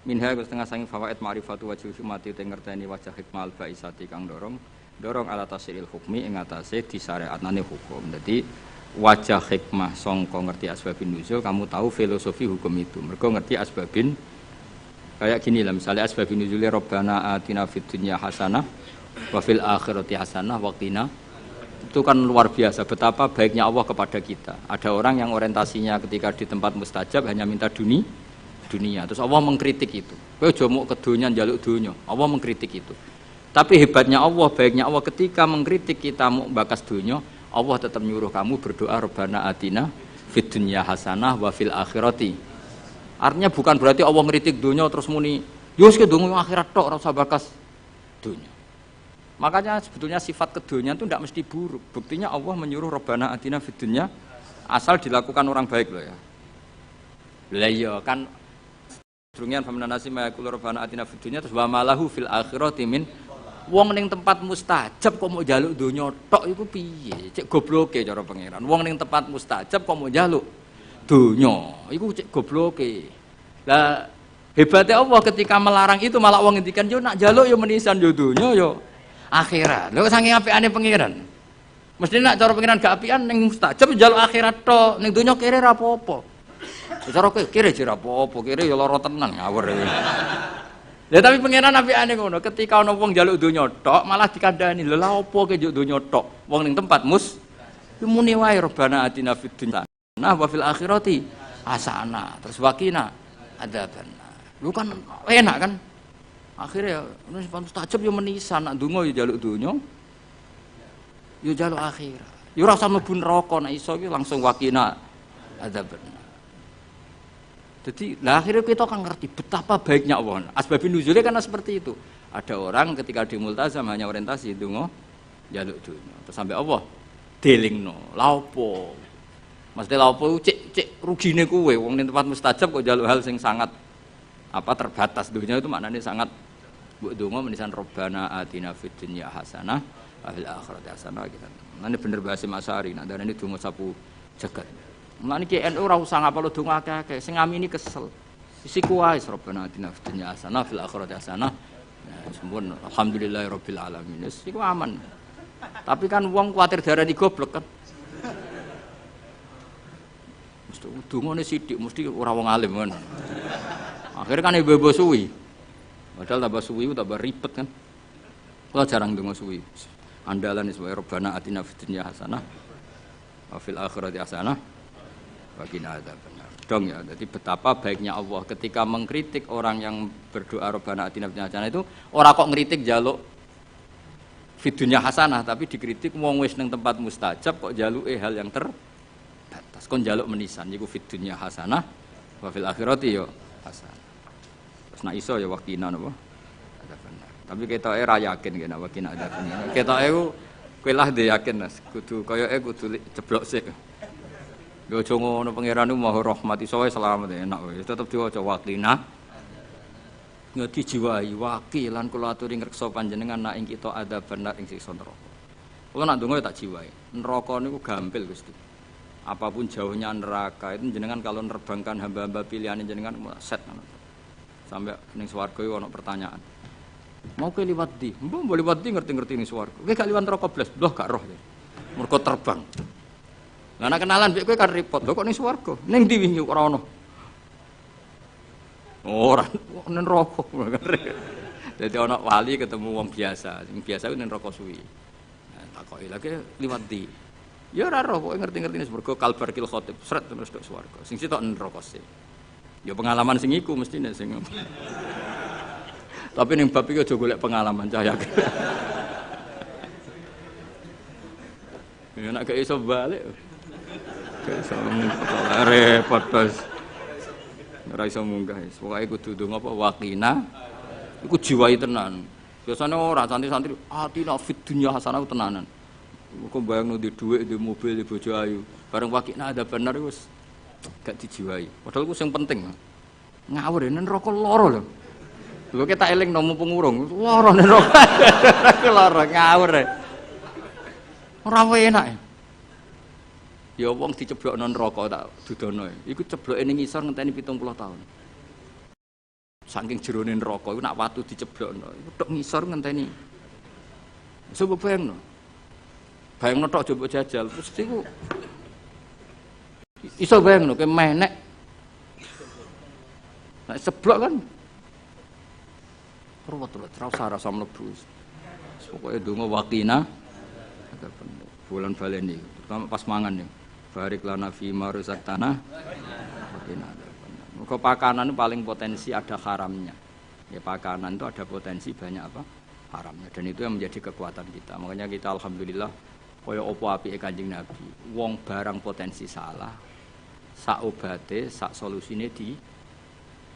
Minha setengah sanging fawaid ma'rifatu wajhi hikmati te ngerteni wajah hikmah al-baisati kang dorong ala tasilil hukmi ing atase disyariatane hukum. Dadi wajah hikmah sangka ngerti asbabin nuzul kamu tahu filosofi hukum itu. Mergo ngerti asbabin kayak gini lah misalnya asbabun nuzuli Rabbana atina fid dunya hasanah wa fil akhirati hasanah wa qina. Itu kan luar biasa betapa baiknya Allah kepada kita. Ada orang yang orientasinya ketika di tempat mustajab hanya minta dunia. Terus Allah mengkritik itu. Kowe aja muk ke dunya njaluk dunya. Allah mengkritik itu. Tapi hebatnya Allah, baiknya Allah ketika mengkritik kita muk bakas dunya, Allah tetap nyuruh kamu berdoa Rabbana atina fid dunya hasanah wa fil akhirati. Artinya bukan berarti Allah ngeritik dunia terus muni, yus ke dunia akhirat tok rasa bakas dunia. Makanya sebetulnya sifat kedunya itu tidak mesti buruk. Buktinya Allah menyuruh Rabbana atina fid dunya asal dilakukan orang baik loh ya. Lah iya kan durungian famana nasi mayaqul Rabbana atina fid dunya terus wa malahu fil akhirati min wong ning tempat mustajab kok mau njaluk dunia tok iku piye? Cek gobloke cara pangeran. Wong ning tempat mustajab kok mau njaluk dunya iku cek gobloke. Lah hebatnya Allah ketika melarang itu malah wong ngendikan yo nak njaluk yo menisan yo dunya yo akhirat. Lha saking apikane pangeran. Mesti nak cara pangeran gak apian ning mustajab njaluk akhirat tok, ning dunya kere ra apa-apa. Cara kere jera apa-apa, kere yo lara tenan ngawur. Lah tapi pangeran apikane ngono, ketika ana wong njaluk dunya tok malah dikandani, lha opo ke njaluk dunya tok? Wong ning tempat muni wae Rabbana atina fid dunya nah wa fil akhirati hasanah terus waqina adzabannar. Lu kan enak kan? Akhirnya wis mustajab yo menisan nak donga yo njaluk dunya yo njaluk akhirat. Yo ora usah mlebu neraka nek iso iki langsung waqina adzabannar. Jadi, akhirnya kita akan ngerti betapa baiknya Allah. Asbabun nuzulnya karena seperti itu. Ada orang ketika di multazam hanya orientasi donga njaluk dunya. Terus sampai Allah delingno, lha opo? Mesti lha opo cek rugine kowe wong ning tempat mustajab kok njaluk hal sing sangat terbatas. Dunya itu maknanya sangat mbok donga menisan Rabbana atina fid dunya hasanah wa fil akhirati hasanah gitu. Nah, ini bener bahasa Masari, nah darane donga sapu jagat. Mulane ki NU ora usah ngapalo donga akeh-akeh, sing ngamini kesel. Isi kuwais Rabbana atina fid dunya hasanah fil akhirati hasanah. Ya sempurna. Alhamdulillahirabbil alamin. Wis iku aman. Tapi kan wong kuwatir darani goblok kan. Mesti dongane sithik, mesti ora wong alim kan. Akhirnya kan ibu-ibu suwi. Padahal tambah suwi tambah ribet kan. Kalau jarang donga suwi. Andalan is wa Rabbana atina fid dunya hasanah wa fil akhirati hasanah wa qina adzabannar. Dong ya, jadi betapa baiknya Allah ketika mengkritik orang yang berdoa Rabbana atina fid dunya hasanah itu ora kok ngritik njaluk fid dunya hasanah, tapi dikritik wong wis ning tempat mustajab kok njaluke hal yang terbatas. Kon njaluk menisan iku fid dunya hasanah wa fil akhirati yo hasanah. Terus nek iso ya waqina napa? Adzabannar. Tapi ketoke ra yakin kena waqina adzabannar. Ketoke kowe lah ndek yakin Mas, kudu koyoke kudu ceblok sik. Yo aja ngono pangeran niku Maha Rahmat iso wae selamat enak wae. Tetep diwaca waqina. Ngeti jiwai waqi lan kula aturi ngreksa panjenengan nak ing kita adzabannar ing siksa neraka. Kula nak ndonga tak jiwai. Neraka niku gampil Gusti. Apapun jauhnya neraka itu jenengan kalau nerbangkan hamba-hamba pilihan jenengan set sampai ning swarga iku ana pertanyaan. Mau ke liwat di? Mbok boleh liwat di ngerti-ngerti ning swarga. Kowe gak liwat neraka blas, loh gak roh. Mergo terbang. Lah nek kenalan mbek kowe kan repot. Lho kok ning swarga? Ning ndi wingi ora ono. Ora ning neraka. Dadi ana wali ketemu wong biasa. Sing biasa ku ning neraka suwi. Nah, takoki lagi liwat di. Ya ora roh kok ngerti-ngerti ning swarga kalbarkil khotib sret terus tok swarga. Sing sitok neraka sih. Ya pengalaman sing iku mestine sing. Tapi ning bab iki aja golek pengalaman cah yakin. Ya nek gak iso balik. Repot bos. Ora iso munggah. Pokoke kudu ndonga apa waqina. Iku jiwai tenan. Biasane ora santri-santri atina fid dunya hasanah tenanan. Kok bayangno di dhuwit, di mobil, di bojo ayu. Bareng waqina ada bener wis gak dijiwai. Padahal ku sing penting. Ngawur nen neraka lara lho. Lho kita eling nomu pengurung. Lara nen neraka. Lara ngawur. Ora enak. Ya wong diceblokno neraka tak dudono. Iku cebloke ning ngisor ngenteni 70 tahun. Saking jerone neraka iku nak watu diceblokno. Iku tok ngisor ngenteni. Coba bayangno. Bayangno tok coba jajal terus iku iso bayangno ke menek. Nek ceblok kan. Ruwet-ruwet rasa mlebu. Pokoke donga waqina bulan baleni terutama pas mangan ya. Barik lana fi ma razaqtana. Muga pakanan itu paling potensi ada haramnya. Ya pakanan itu ada potensi banyak apa? Haramnya dan itu yang menjadi kekuatan kita. Makanya kita alhamdulillah kaya apa apike Kanjeng Nabi. Wong barang potensi salah, sak obate, sak solusine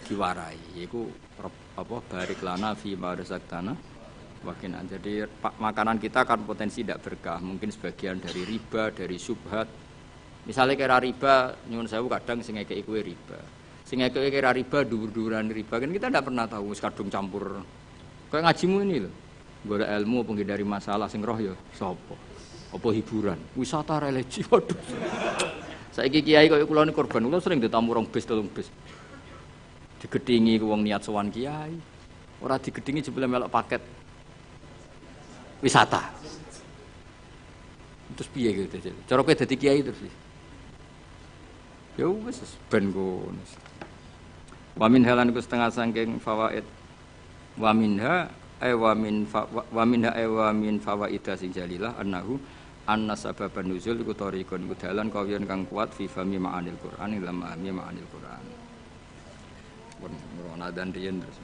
diwarai. Iku apa barik lana fi ma razaqtana. Jadi makanan kita kan potensi tidak berkah. Mungkin sebagian dari riba, dari syubhat. Misalnya kira riba, nyuwun sewu kadang sing ngekeki kuwi riba. Sing ngekeki kira riba, dhuwur-dhuwuran riba kan kita tidak pernah tahu wis kadung campur. Kayak ngajimu ini lho. Golek ilmu penghindari masalah sing roh ya sapa? Apa hiburan? Wisata religi. Waduh. Saiki kiai kaya kula niku korban, kula sering ditamu 2 bis 3 bis. Digedhingi wong niat sowan kiai. Ora digedhingi jebule melok paket wisata. Terus piye gitu. Cara kowe dadi kiai terus. Ya wis ben ngono. Wa min halan ku setengah saking fawaid. Wa minha wa min fawaida sing jalilah annahu anna sababan nuzul iku tariqun iku dalan kawiyan kang kuat fi fahmi ma'anil Qur'an ila ma'ani ma'anil Qur'an. Pun ngono dan riyen terus.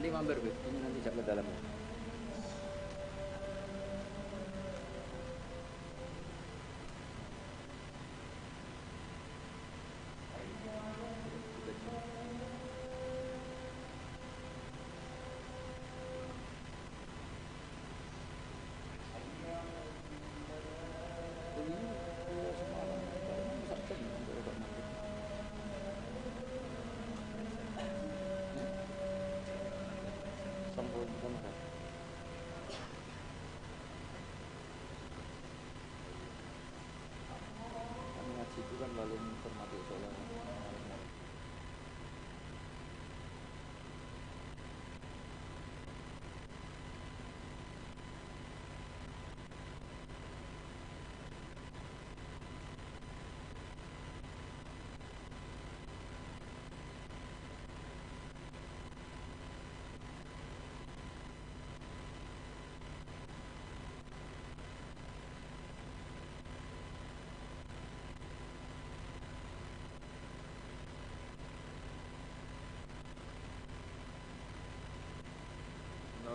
Nanti mampir, ini nanti jak ke dalam. Itu kan lalu menghormati sholat.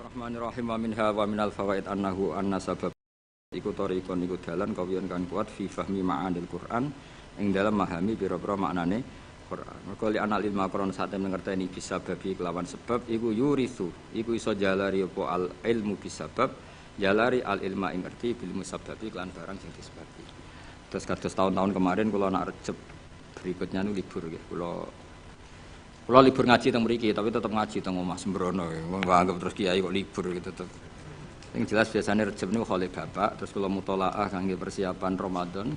Bismillahirrahmanirrahim. Wa minha wa minal fawaid annahu anna sabab iku thariqon iku dalan kawiyan kan kuat fi fahmi ma'anil Qur'an ing dalam memahami pira-pira maknane Qur'an. Mergo li anal ilma Qur'an sate ngerteni bisa babi kelawan sebab iku yurisu iku iso jalari apa al ilmu bisabab jalari al ilma ing ngerti bil musabbabi kelan barang sing disebabi. Terus kados tahun-tahun kemarin kula nak Rejeb berikutnya nu libur nggih. Kalau libur ngaji teng mriki, tapi tetap ngaji teng omah sembrono. Wong anggap terus kiai kok libur gitu tetep. Yang jelas biasanya Rejab niku khole bapak, terus kula mutolaah kangge persiapan Ramadan.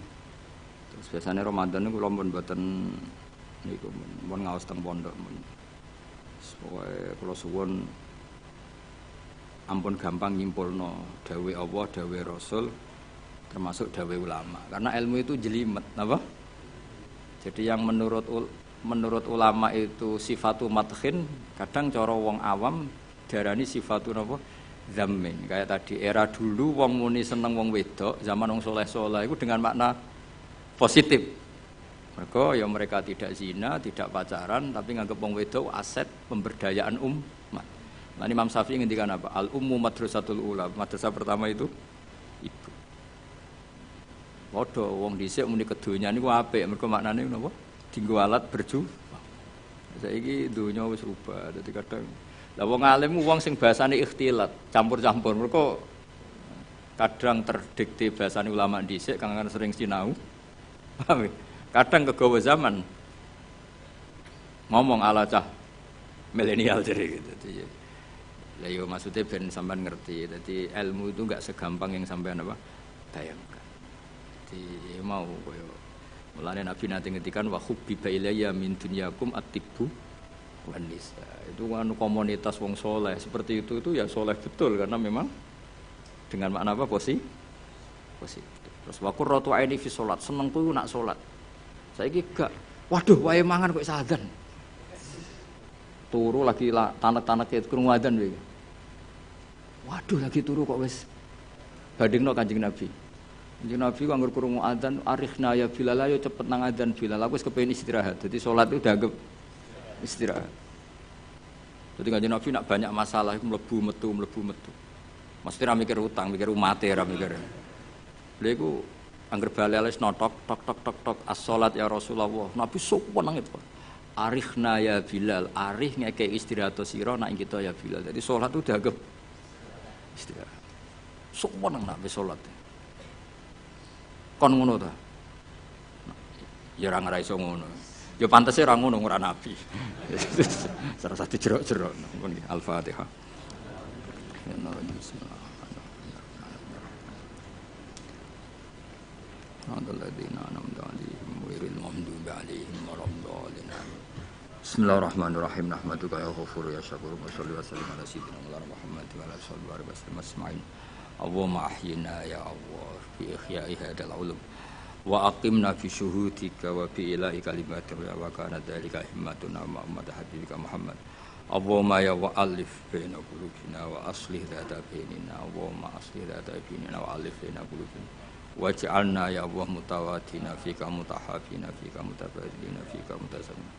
Terus biasanya Ramadan niku kula pun mboten niku mun ngaos teng pondok mun. Pokoke kula suwun ampun gampang nyimpulno dawuh Allah, dawuh Rasul termasuk dawuh ulama. Karena ilmu itu jelimet, apa? Jadi yang menurut ulama itu sifatu madkhin, kadang cara wong awam darani sifatu napa zammin. Kayak tadi era dulu wong muni seneng wong wedok, zaman wong soleh-soleh itu dengan makna positif. Mereka tidak zina, tidak pacaran, tapi nganggep wong wedok aset pemberdayaan umat. Nah, Imam Syafi'i ngendikan apa? Al ummu madrasatul ula. Madrasah pertama itu ibu. Padha wong dhisik muni kedonya niku apik, mergo maknane napa? Dinggo alat berjuang. Saiki donya wis rubah. Dadi kadang lah wong alim wong sing bahasane ikhtilat, campur-campur. Mergo kadang terdikte bahasane ulama dhisik kang sering sinau. Paham? Kadang kegawa zaman ngomong ala cah milenial jadi gitu. Lah yo maksudnya ben sampean ngerti. Dadi ilmu itu enggak segampang yang sampean apa bayangkan. Jadi mau koyo mulane Nabi nanti ngetikan wa hubbiba ilayya min dunyakum at-tibbu wan nisa. Itu kan komunitas wong soleh seperti itu ya soleh betul karena memang dengan makna apa positif. Terus wa qurratu aini fi salat, senengku nak salat. Saiki gak waduh wae mangan kok sadan. Turu lagi tanek-tanek krungu adzan wae. Waduh lagi turu kok wis bandingno Kanjeng Nabi. Kanjeng Nabi kok anggur krungu adzan arikhna ya Bilal ayo cepet nang adzan Bilal aku wis kepengin istirahat. Jadi salat itu dianggap istirahat. Jadi Kanjeng Nabi nak banyak masalah iku mlebu metu. Mesti ra mikir utang, mikir umate ra mikir. Lha iku angger bali wis notok tok as-salat ya Rasulullah. Nabi sok weneng itu. Arikhna ya Bilal, arih ngekek istirahat sira nak kita ya Bilal. Jadi salat itu dianggap istirahat. Sok weneng nak wis salat. Kon ngono ta. Ya ora ngara iso ngono. Ya pantese ora ngono ora nabi. Salah satu jerok-jerok ngono iki Al-Fatihah. Bismillahirrahmanirrahim. Nahmaduka ya ghafur ya syakur wa sholli wa sallim ala sayyidina Muhammad wa ala alihi wasallam. Allahumma ahyina ya Allah fi ihya'i hadzal ulum wa aqimna fi syuhudika wa bi ilahi kalimatika wa kana dzalika himmatuna Muhammad habibika Muhammad. Allahumma ya wa alif baina qulubina wa aslih dzata bainina Allahumma aslih dzata bainina wa alif baina qulubina waj'alna ya Allah mutawatina fika mutahabina fika mutabadilina fika mutasammin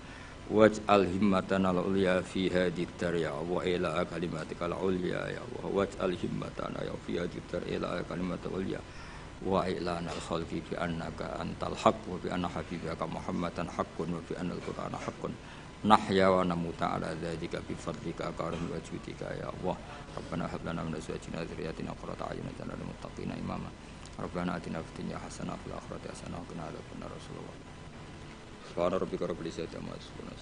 waj'al himmatana al-ulya fi hadhihi dar ya Allah ila kalimatika al-ulya ya Allah waj'al himmatana ya fi hadhihi dar ila kalimatika al-ulya wa ilana al-khalqi bi annaka antal haqq wa bi anna habibaka Muhammadan haqqun wa bi anna al-Qur'ana haqqun nahya wa namuta ala dzalika bi fadlika karim wa judika ya Allah Rabbana hab lana min azwajina wa dhurriyyatina qurrata a'yunin waj'alna lil muttaqina imama Rabbana atina fid dunya hasanah wa fil akhirati hasanah wa qina adzabannar Rasulullah Subhana rabbika rabbil izzati amma yasifun